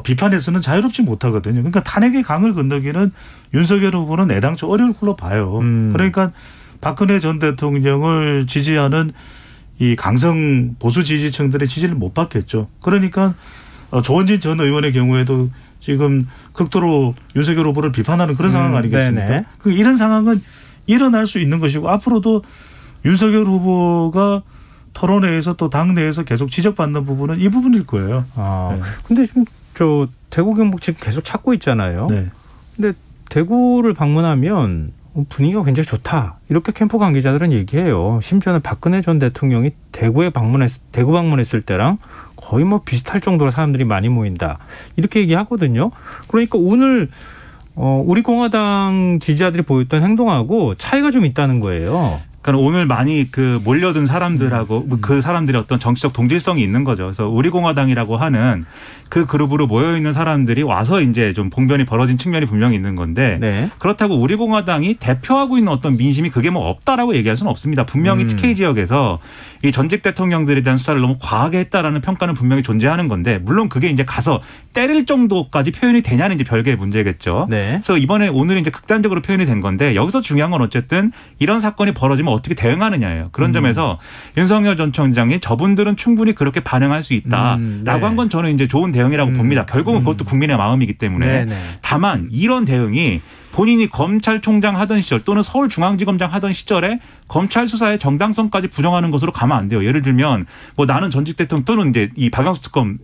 비판에서는 자유롭지 못하거든요. 그러니까 탄핵의 강을 건너기는 윤석열 후보는 애당초 어려울 걸로 봐요. 그러니까 박근혜 전 대통령을 지지하는 이 강성 보수 지지층들의 지지를 못 받겠죠. 그러니까 조원진 전 의원의 경우에도 지금 극도로 윤석열 후보를 비판하는 그런 상황 아니겠습니까? 이런 상황은 일어날 수 있는 것이고 앞으로도 윤석열 후보가 토론회에서 또 당내에서 계속 지적받는 부분은 이 부분일 거예요. 근데 지금 저 대구 경북 지금 계속 찾고 있잖아요. 근데 대구를 방문하면 분위기가 굉장히 좋다. 이렇게 캠프 관계자들은 얘기해요. 심지어는 박근혜 전 대통령이 대구 방문했을 때랑 거의 뭐 비슷할 정도로 사람들이 많이 모인다. 이렇게 얘기하거든요. 그러니까 오늘 우리 공화당 지지자들이 보였던 행동하고 차이가 좀 있다는 거예요. 그러니까 오늘 많이 그 몰려든 사람들하고 그 사람들의 어떤 정치적 동질성이 있는 거죠. 그래서 우리공화당이라고 하는 그 그룹으로 모여 있는 사람들이 와서 이제 좀 봉변이 벌어진 측면이 분명히 있는 건데 그렇다고 우리공화당이 대표하고 있는 어떤 민심이 그게 뭐 없다라고 얘기할 수는 없습니다. 분명히 TK 지역에서 이 전직 대통령들에 대한 수사를 너무 과하게 했다라는 평가는 분명히 존재하는 건데 물론 그게 이제 가서 때릴 정도까지 표현이 되냐는 이제 별개의 문제겠죠. 그래서 오늘 이제 극단적으로 표현이 된 건데 여기서 중요한 건 어쨌든 이런 사건이 벌어지면 어떻게 대응하느냐예요. 그런 점에서 윤석열 전 총장이 저분들은 충분히 그렇게 반응할 수 있다라고 한 건 저는 이제 좋은 대응이라고 봅니다. 결국은 그것도 국민의 마음이기 때문에 다만 이런 대응이 본인이 검찰총장 하던 시절 또는 서울중앙지검장 하던 시절에 검찰 수사의 정당성까지 부정하는 것으로 가면 안 돼요. 예를 들면 뭐 나는 전직 대통령 또는 이제 이 박영수 특검의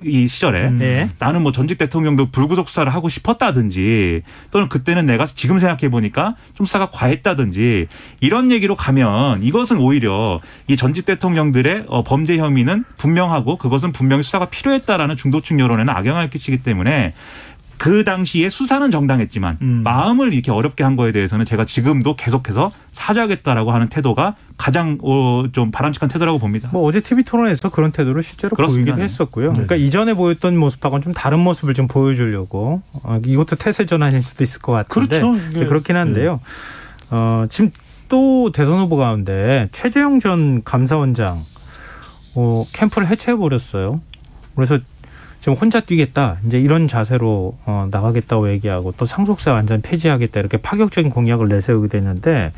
이 시절에 나는 뭐 전직 대통령도 불구속 수사를 하고 싶었다든지 또는 그때는 내가 지금 생각해 보니까 좀 수사가 과했다든지 이런 얘기로 가면 이것은 오히려 이 전직 대통령들의 범죄 혐의는 분명하고 그것은 분명히 수사가 필요했다라는 중도층 여론에는 악영향을 끼치기 때문에 그 당시에 수사는 정당했지만 마음을 이렇게 어렵게 한 거에 대해서는 제가 지금도 계속해서 사죄하겠다라고 하는 태도가 가장 좀 바람직한 태도라고 봅니다. 뭐 어제 TV 토론에서 그런 태도를 실제로 그렇습니다. 보이기도 했었고요. 그러니까 이전에 보였던 모습하고는 좀 다른 모습을 좀 보여주려고 이것도 태세 전환일 수도 있을 것 같은데 그렇죠. 그렇긴 한데요. 지금 또 대선 후보 가운데 최재형 전 감사원장 캠프를 해체해 버렸어요. 그래서 지금 혼자 뛰겠다. 이제 이런 자세로 나가겠다고 얘기하고 또 상속세 완전 폐지하겠다. 이렇게 파격적인 공약을 내세우게 됐는데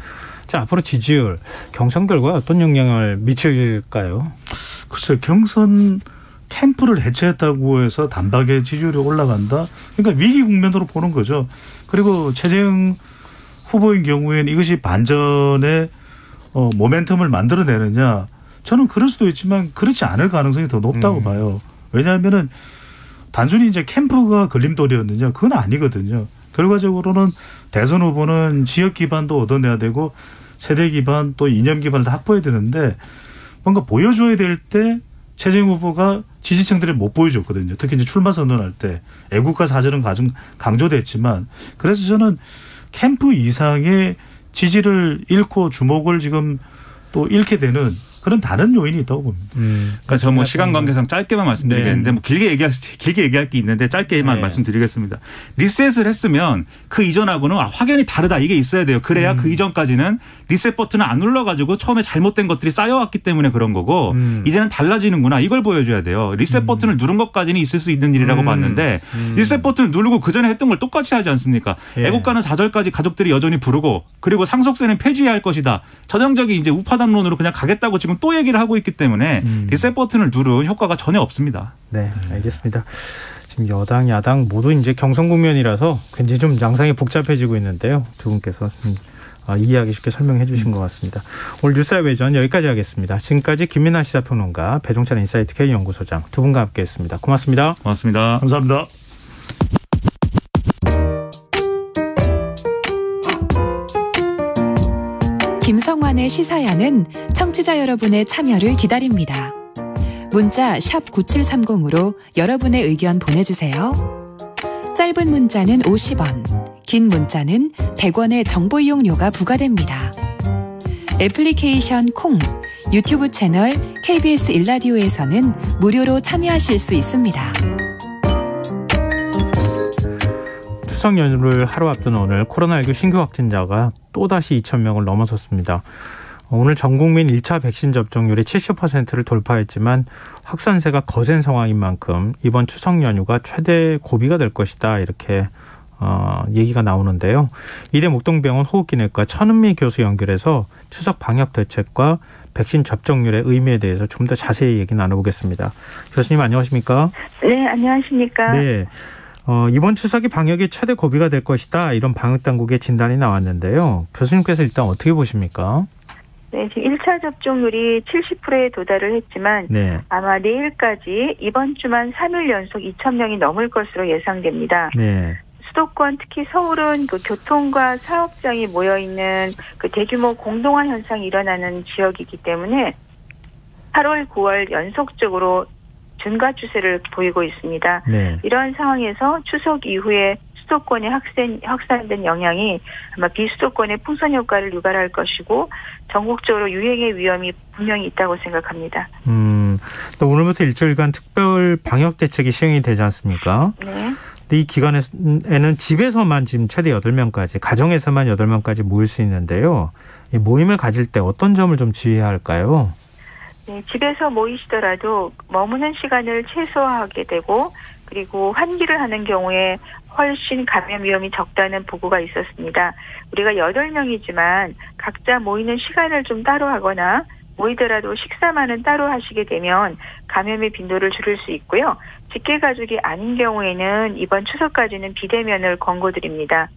자, 앞으로 지지율, 경선 결과에 어떤 영향을 미칠까요? 글쎄요. 경선 캠프를 해체했다고 해서 단박에 지지율이 올라간다? 그러니까 위기 국면으로 보는 거죠. 그리고 최재형 후보인 경우에는 이것이 반전의 모멘텀을 만들어내느냐. 저는 그럴 수도 있지만 그렇지 않을 가능성이 더 높다고 봐요. 왜냐하면은 단순히 이제 캠프가 걸림돌이었느냐 그건 아니거든요. 결과적으로는 대선 후보는 지역 기반도 얻어내야 되고 세대 기반 또 이념 기반을 다 확보해야 되는데 뭔가 보여줘야 될 때 최재형 후보가 지지층들이 못 보여줬거든요. 특히 이제 출마 선언할 때 애국가 사절은 강조됐지만 그래서 저는 캠프 이상의 지지를 잃고 주목을 지금 또 잃게 되는 그런 다른 요인이 있다고 봅니다. 그러니까 저 뭐 시간 관계상 짧게만 말씀드리겠는데 뭐 길게 얘기할 게 있는데 짧게만 말씀드리겠습니다. 리셋을 했으면 그 이전하고는 확연히 다르다 이게 있어야 돼요. 그래야 그 이전까지는 리셋 버튼을 안 눌러가지고 처음에 잘못된 것들이 쌓여왔기 때문에 그런 거고 이제는 달라지는구나 이걸 보여줘야 돼요. 리셋 버튼을 누른 것까지는 있을 수 있는 일이라고 봤는데 리셋 버튼을 누르고 그 전에 했던 걸 똑같이 하지 않습니까? 애국가는 4절까지 가족들이 여전히 부르고 그리고 상속세는 폐지해야 할 것이다. 전형적인 이제 우파담론으로 그냥 가겠다고 지금 또 얘기를 하고 있기 때문에 리셋 버튼을 누른 효과가 전혀 없습니다. 네, 알겠습니다. 지금 여당, 야당 모두 이제 경선 국면이라서 굉장히 좀 양상이 복잡해지고 있는데요. 두 분께서 이해하기 쉽게 설명해 주신 것 같습니다. 오늘 뉴스의 외전 여기까지 하겠습니다. 지금까지 김민하 시사평론가, 배종찬 인사이트 K연구소장 두 분과 함께했습니다. 고맙습니다. 고맙습니다. 감사합니다. 김성환의 시사야는 청취자 여러분의 참여를 기다립니다. 문자 샵 9730으로 여러분의 의견 보내주세요. 짧은 문자는 50원, 긴 문자는 100원의 정보 이용료가 부과됩니다. 애플리케이션 콩, 유튜브 채널 KBS 일라디오에서는 무료로 참여하실 수 있습니다. 추석 연휴를 하루 앞둔 오늘 코로나19 신규 확진자가 또다시 2,000명을 넘어섰습니다. 오늘 전 국민 1차 백신 접종률이 70%를 돌파했지만 확산세가 거센 상황인 만큼 이번 추석 연휴가 최대 고비가 될 것이다 이렇게 얘기가 나오는데요. 이대 목동병원 호흡기내과 천은미 교수 연결해서 추석 방역 대책과 백신 접종률의 의미에 대해서 좀 더 자세히 얘기 나눠보겠습니다. 교수님 안녕하십니까? 네, 안녕하십니까? 네. 이번 추석이 방역의 최대 고비가 될 것이다. 이런 방역당국의 진단이 나왔는데요. 교수님께서 일단 어떻게 보십니까? 네, 지금 1차 접종률이 70%에 도달을 했지만 아마 내일까지 이번 주만 3일 연속 2,000명이 넘을 것으로 예상됩니다. 네. 수도권 특히 서울은 그 교통과 사업장이 모여있는 그 대규모 공동화 현상이 일어나는 지역이기 때문에 8월, 9월 연속적으로 증가 추세를 보이고 있습니다. 네. 이러한 상황에서 추석 이후에 수도권에 확산된 영향이 아마 비수도권의 풍선 효과를 유발할 것이고 전국적으로 유행의 위험이 분명히 있다고 생각합니다. 또 오늘부터 일주일간 특별 방역 대책이 시행이 되지 않습니까? 네. 근데 이 기간에는 집에서만 지금 최대 8명까지, 가정에서만 8명까지 모일 수 있는데요. 이 모임을 가질 때 어떤 점을 좀 주의해야 할까요? 네, 집에서 모이시더라도 머무는 시간을 최소화하게 되고 그리고 환기를 하는 경우에 훨씬 감염 위험이 적다는 보고가 있었습니다. 우리가 8명이지만 각자 모이는 시간을 좀 따로 하거나 모이더라도 식사만은 따로 하시게 되면 감염의 빈도를 줄일 수 있고요. 직계 가족이 아닌 경우에는 이번 추석까지는 비대면을 권고드립니다.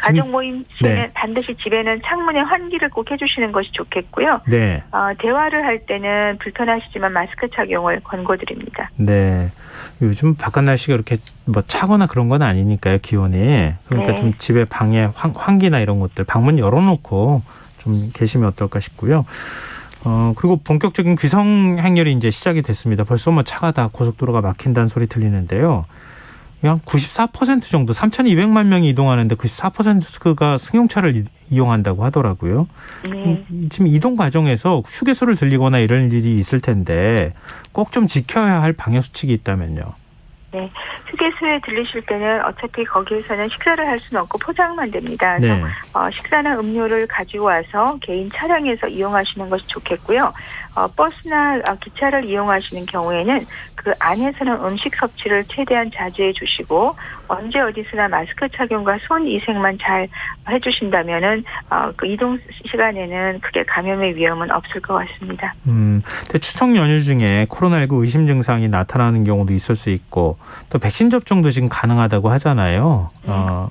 가족 모임 시에는 반드시 집에는 창문에 환기를 꼭 해주시는 것이 좋겠고요. 네. 대화를 할 때는 불편하시지만 마스크 착용을 권고드립니다. 네. 요즘 바깥 날씨가 이렇게 뭐 차거나 그런 건 아니니까요, 기온이. 그러니까 좀 집에 방에 환기나 이런 것들 방문 열어놓고 좀 계시면 어떨까 싶고요. 그리고 본격적인 귀성 행렬이 이제 시작이 됐습니다. 벌써 뭐 차가 다 고속도로가 막힌다는 소리 들리는데요. 한 94% 정도 3,200만 명이 이동하는데 94%가 승용차를 이용한다고 하더라고요. 네. 지금 이동 과정에서 휴게소를 들리거나 이런 일이 있을 텐데 꼭 좀 지켜야 할 방역 수칙이 있다면요. 네, 휴게소에 들리실 때는 어차피 거기에서는 식사를 할 수는 없고 포장만 됩니다. 그래서 식사나 음료를 가지고 와서 개인 차량에서 이용하시는 것이 좋겠고요. 버스나 기차를 이용하시는 경우에는 그 안에서는 음식 섭취를 최대한 자제해 주시고 언제 어디서나 마스크 착용과 손 위생만 잘 해주신다면은 그 이동 시간에는 크게 감염의 위험은 없을 것 같습니다. 근데 추석 연휴 중에 코로나19 의심 증상이 나타나는 경우도 있을 수 있고 또 백신 접종도 지금 가능하다고 하잖아요.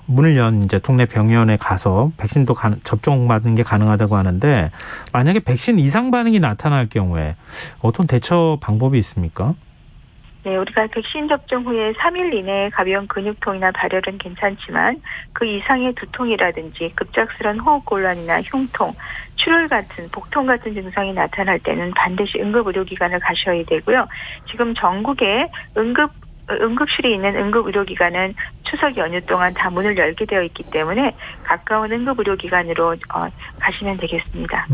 문을 연 이제 동네 병원에 가서 백신도 접종받는 게 가능하다고 하는데 만약에 백신 이상 반응이 나타날 경우에 어떤 대처 방법이 있습니까? 네, 우리가 백신 접종 후에 3일 이내에 가벼운 근육통이나 발열은 괜찮지만 그 이상의 두통이라든지 급작스러운 호흡곤란이나 흉통, 출혈 같은 복통 같은 증상이 나타날 때는 반드시 응급의료기관을 가셔야 되고요. 지금 전국에 응급실이 있는 응급의료기관은 추석 연휴 동안 다 문을 열게 되어 있기 때문에 가까운 응급의료기관으로 가시면 되겠습니다.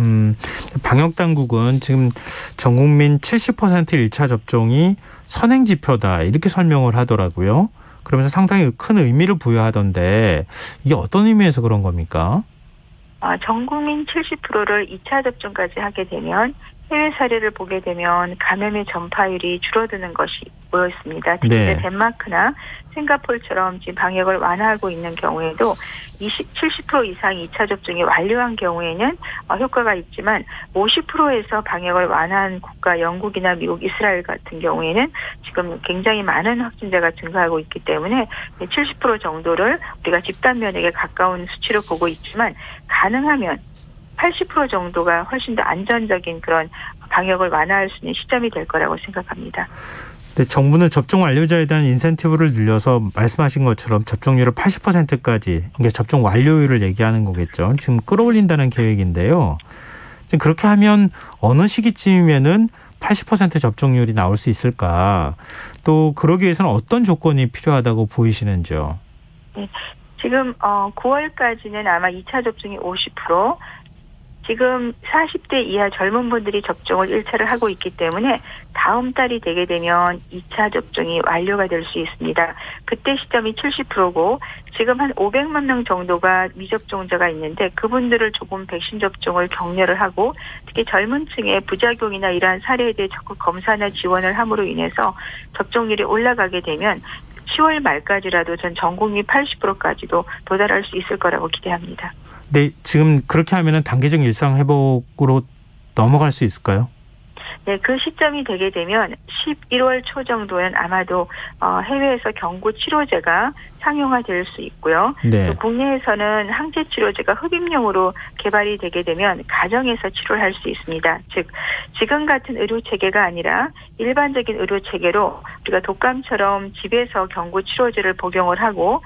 방역당국은 지금 전국민 70% 1차 접종이 선행지표다 이렇게 설명을 하더라고요. 그러면서 상당히 큰 의미를 부여하던데 이게 어떤 의미에서 그런 겁니까? 전국민 70%를 2차 접종까지 하게 되면 해외 사례를 보게 되면 감염의 전파율이 줄어드는 것이 보였습니다. 특히 덴마크나 싱가포르처럼 지금 방역을 완화하고 있는 경우에도 70% 이상 2차 접종이 완료한 경우에는 효과가 있지만 50%에서 방역을 완화한 국가 영국이나 미국, 이스라엘 같은 경우에는 지금 굉장히 많은 확진자가 증가하고 있기 때문에 70% 정도를 우리가 집단 면역에 가까운 수치로 보고 있지만 가능하면 80% 정도가 훨씬 더 안전적인 그런 방역을 완화할 수 있는 시점이 될 거라고 생각합니다. 네, 정부는 접종 완료자에 대한 인센티브를 늘려서 말씀하신 것처럼 접종률을 80%까지 이게 접종 완료율을 얘기하는 거겠죠. 지금 끌어올린다는 계획인데요. 지금 그렇게 하면 어느 시기쯤이면은 80% 접종률이 나올 수 있을까? 또 그러기 위해서는 어떤 조건이 필요하다고 보이시는지요? 네, 지금 9월까지는 아마 2차 접종이 50%, 지금 40대 이하 젊은 분들이 접종을 1차를 하고 있기 때문에 다음 달이 되게 되면 2차 접종이 완료가 될 수 있습니다. 그때 시점이 70%고 지금 한 500만 명 정도가 미접종자가 있는데 그분들을 조금 백신 접종을 격려를 하고 특히 젊은 층의 부작용이나 이러한 사례에 대해 적극 검사나 지원을 함으로 인해서 접종률이 올라가게 되면 10월 말까지라도 전 국민 80%까지도 도달할 수 있을 거라고 기대합니다. 네, 지금 그렇게 하면은 단계적 일상 회복으로 넘어갈 수 있을까요? 네, 그 시점이 되게 되면 11월 초 정도는 아마도 해외에서 경구 치료제가 상용화될 수 있고요. 네. 또 국내에서는 항체 치료제가 흡입용으로 개발이 되게 되면 가정에서 치료를 할 수 있습니다. 즉 지금 같은 의료 체계가 아니라 일반적인 의료 체계로 우리가 독감처럼 집에서 경구 치료제를 복용을 하고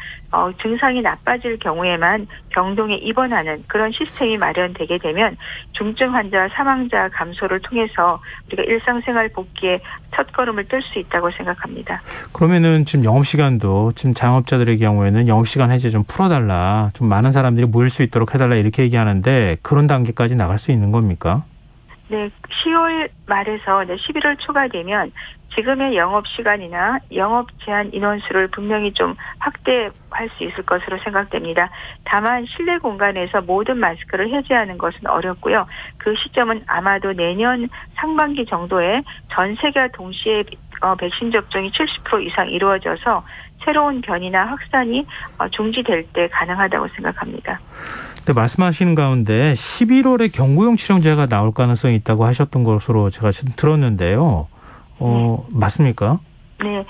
증상이 나빠질 경우에만 병동에 입원하는 그런 시스템이 마련되게 되면 중증 환자, 사망자 감소를 통해서 우리가 일상생활 복귀에 첫걸음을 뗄 수 있다고 생각합니다. 그러면은 지금 영업시간도 지금 자영업자들의 경우에는 영업시간 해제 좀 풀어달라, 좀 많은 사람들이 모일 수 있도록 해달라 이렇게 얘기하는데 그런 단계까지 나갈 수 있는 겁니까? 네, 10월 말에서 11월 초가 되면 지금의 영업시간이나 영업 제한 인원수를 분명히 좀 확대할 수 있을 것으로 생각됩니다. 다만 실내 공간에서 모든 마스크를 해제하는 것은 어렵고요. 그 시점은 아마도 내년 상반기 정도에 전 세계가 동시에 백신 접종이 70% 이상 이루어져서 새로운 변이나 확산이 중지될 때 가능하다고 생각합니다. 네, 말씀하시는 가운데 11월에 경구용 치료제가 나올 가능성이 있다고 하셨던 것으로 제가 지금 들었는데요. 맞습니까? 네,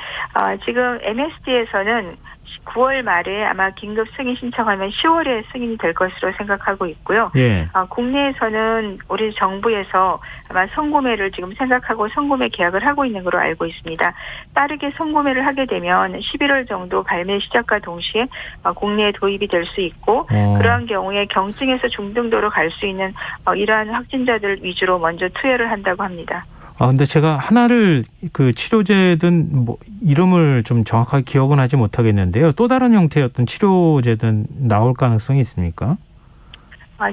지금 MSD에서는 9월 말에 아마 긴급 승인 신청하면 10월에 승인이 될 것으로 생각하고 있고요. 예. 국내에서는 우리 정부에서 아마 선구매를 지금 생각하고 선구매 계약을 하고 있는 걸로 알고 있습니다. 빠르게 선구매를 하게 되면 11월 정도 발매 시작과 동시에 국내에 도입이 될 수 있고 그러한 경우에 경증에서 중등도로 갈 수 있는 이러한 확진자들 위주로 먼저 투여를 한다고 합니다. 근데 제가 하나를 그 치료제든 뭐 이름을 좀 정확하게 기억은 하지 못하겠는데요. 또 다른 형태의 어떤 치료제든 나올 가능성이 있습니까?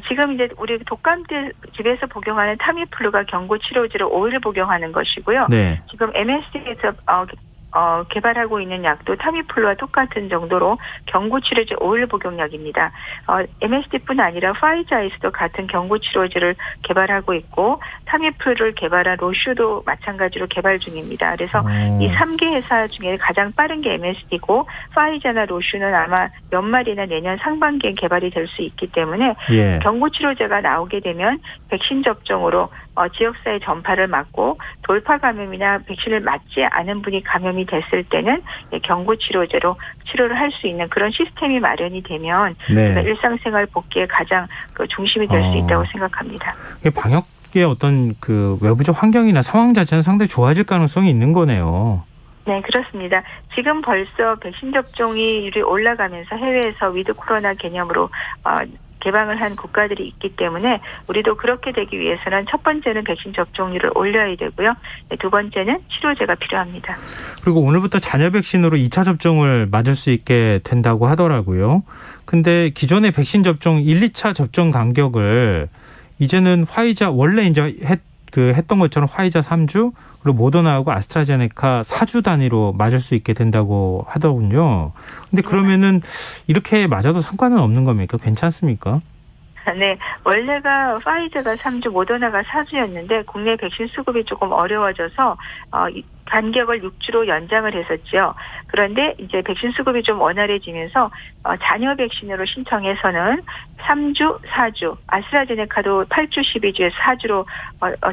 지금 이제 우리 독감 때 집에서 복용하는 타미플루가 경구 치료제로 5일 복용하는 것이고요. 네. 지금 MSD에서 개발하고 있는 약도 타미플루와 똑같은 정도로 경구치료제 5일 복용약입니다. MSD뿐 아니라 파이자에서도 같은 경구치료제를 개발하고 있고 타미플루를 개발한 로슈도 마찬가지로 개발 중입니다. 그래서 이 3개 회사 중에 가장 빠른 게 MSD고 파이자나 로슈는 아마 연말이나 내년 상반기에 개발이 될 수 있기 때문에 예. 경구치료제가 나오게 되면 백신 접종으로 지역사회 전파를 막고 돌파 감염이나 백신을 맞지 않은 분이 감염이 됐을 때는 경구치료제로 치료를 할 수 있는 그런 시스템이 마련이 되면 네. 일상생활 복귀에 가장 중심이 될 수 있다고 생각합니다. 방역의 어떤 그 외부적 환경이나 상황 자체는 상당히 좋아질 가능성이 있는 거네요. 네, 그렇습니다. 지금 벌써 백신 접종률이 올라가면서 해외에서 위드 코로나 개념으로 개방을 한 국가들이 있기 때문에 우리도 그렇게 되기 위해서는 첫 번째는 백신 접종률을 올려야 되고요. 두 번째는 치료제가 필요합니다. 그리고 오늘부터 잔여 백신으로 2차 접종을 맞을 수 있게 된다고 하더라고요. 근데 기존의 백신 접종 1, 2차 접종 간격을 이제는 화이자 원래 이제 했던 것처럼 화이자 3주 그리고 모더나하고 아스트라제네카 4주 단위로 맞을 수 있게 된다고 하더군요. 근데 그러면은 이렇게 맞아도 상관은 없는 겁니까? 괜찮습니까? 네, 원래가 파이자가 3주, 모더나가 4주였는데 국내 백신 수급이 조금 어려워져서 간격을 6주로 연장을 했었죠. 그런데 이제 백신 수급이 좀 원활해지면서 잔여 백신으로 신청해서는 3주, 4주, 아스트라제네카도 8주, 12주에서 4주로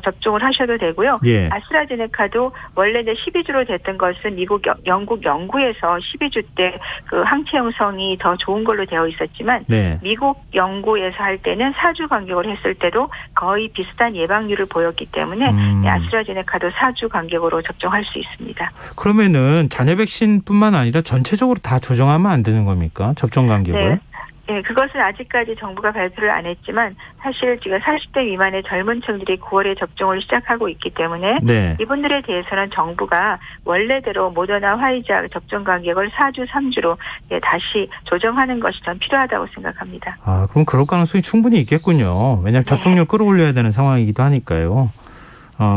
접종을 하셔도 되고요. 예. 아스트라제네카도 원래 이제 12주로 됐던 것은 미국, 영국 연구에서 12주 때 그 항체 형성이 더 좋은 걸로 되어 있었지만 네. 미국 연구에서 할 때는 4주 간격을 했을 때도 거의 비슷한 예방률을 보였기 때문에 아스트라제네카도 4주 간격으로 접종할 수 있습니다. 그러면은 잔여 백신뿐만 아니라 전체적으로 다 조정하면 안 되는 겁니까? 접종 간격을? 네. 네, 그것은 아직까지 정부가 발표를 안 했지만 사실 지금 40대 미만의 젊은 층들이 9월에 접종을 시작하고 있기 때문에 네. 이분들에 대해서는 정부가 원래대로 모더나 화이자 접종 간격을 4주, 3주로 다시 조정하는 것이 전 필요하다고 생각합니다. 그럼 그럴 가능성이 충분히 있겠군요. 왜냐하면 접종률 끌어올려야 되는 상황이기도 하니까요.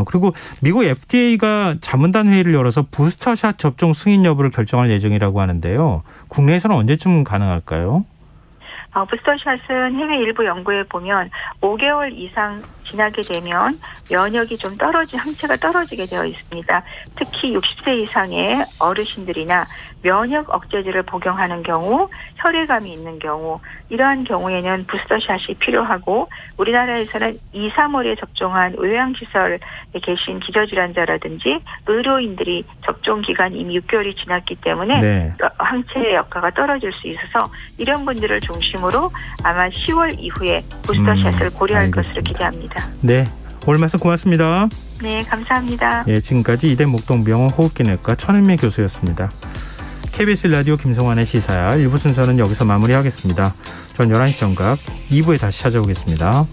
그리고 미국 FDA가 자문단 회의를 열어서 부스터샷 접종 승인 여부를 결정할 예정이라고 하는데요. 국내에서는 언제쯤 가능할까요? 부스터샷은 해외 일부 연구에 보면 5개월 이상 지나게 되면 면역이 좀 항체가 떨어지게 되어 있습니다. 특히 60세 이상의 어르신들이나 면역 억제제를 복용하는 경우, 혈액암이 있는 경우, 이러한 경우에는 부스터샷이 필요하고 우리나라에서는 2, 3월에 접종한 요양시설에 계신 기저질환자라든지 의료인들이 접종 기간이 이미 6개월이 지났기 때문에 네. 항체의 역할가 떨어질 수 있어서 이런 분들을 중심으로 아마 10월 이후에 부스터샷을 고려할 것으로 기대합니다. 네, 오늘 말씀 고맙습니다. 네, 감사합니다. 예, 지금까지 이대 목동병원 호흡기내과 천은미 교수였습니다. KBS 라디오 김성환의 시사야 1부 순서는 여기서 마무리하겠습니다. 전 11시 정각 2부에 다시 찾아오겠습니다.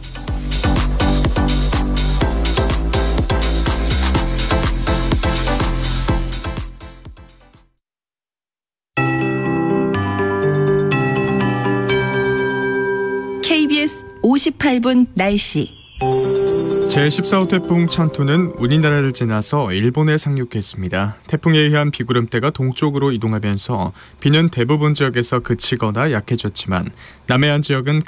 KBS 58분 날씨. 제14호 태풍 찬토는 우리나라를 지나서 일본에 상륙했습니다. 태풍에 의한 비구름대가 동쪽으로 이동하면서 비는 대부분 지역에서 그치거나 약해졌지만 남해안 지역은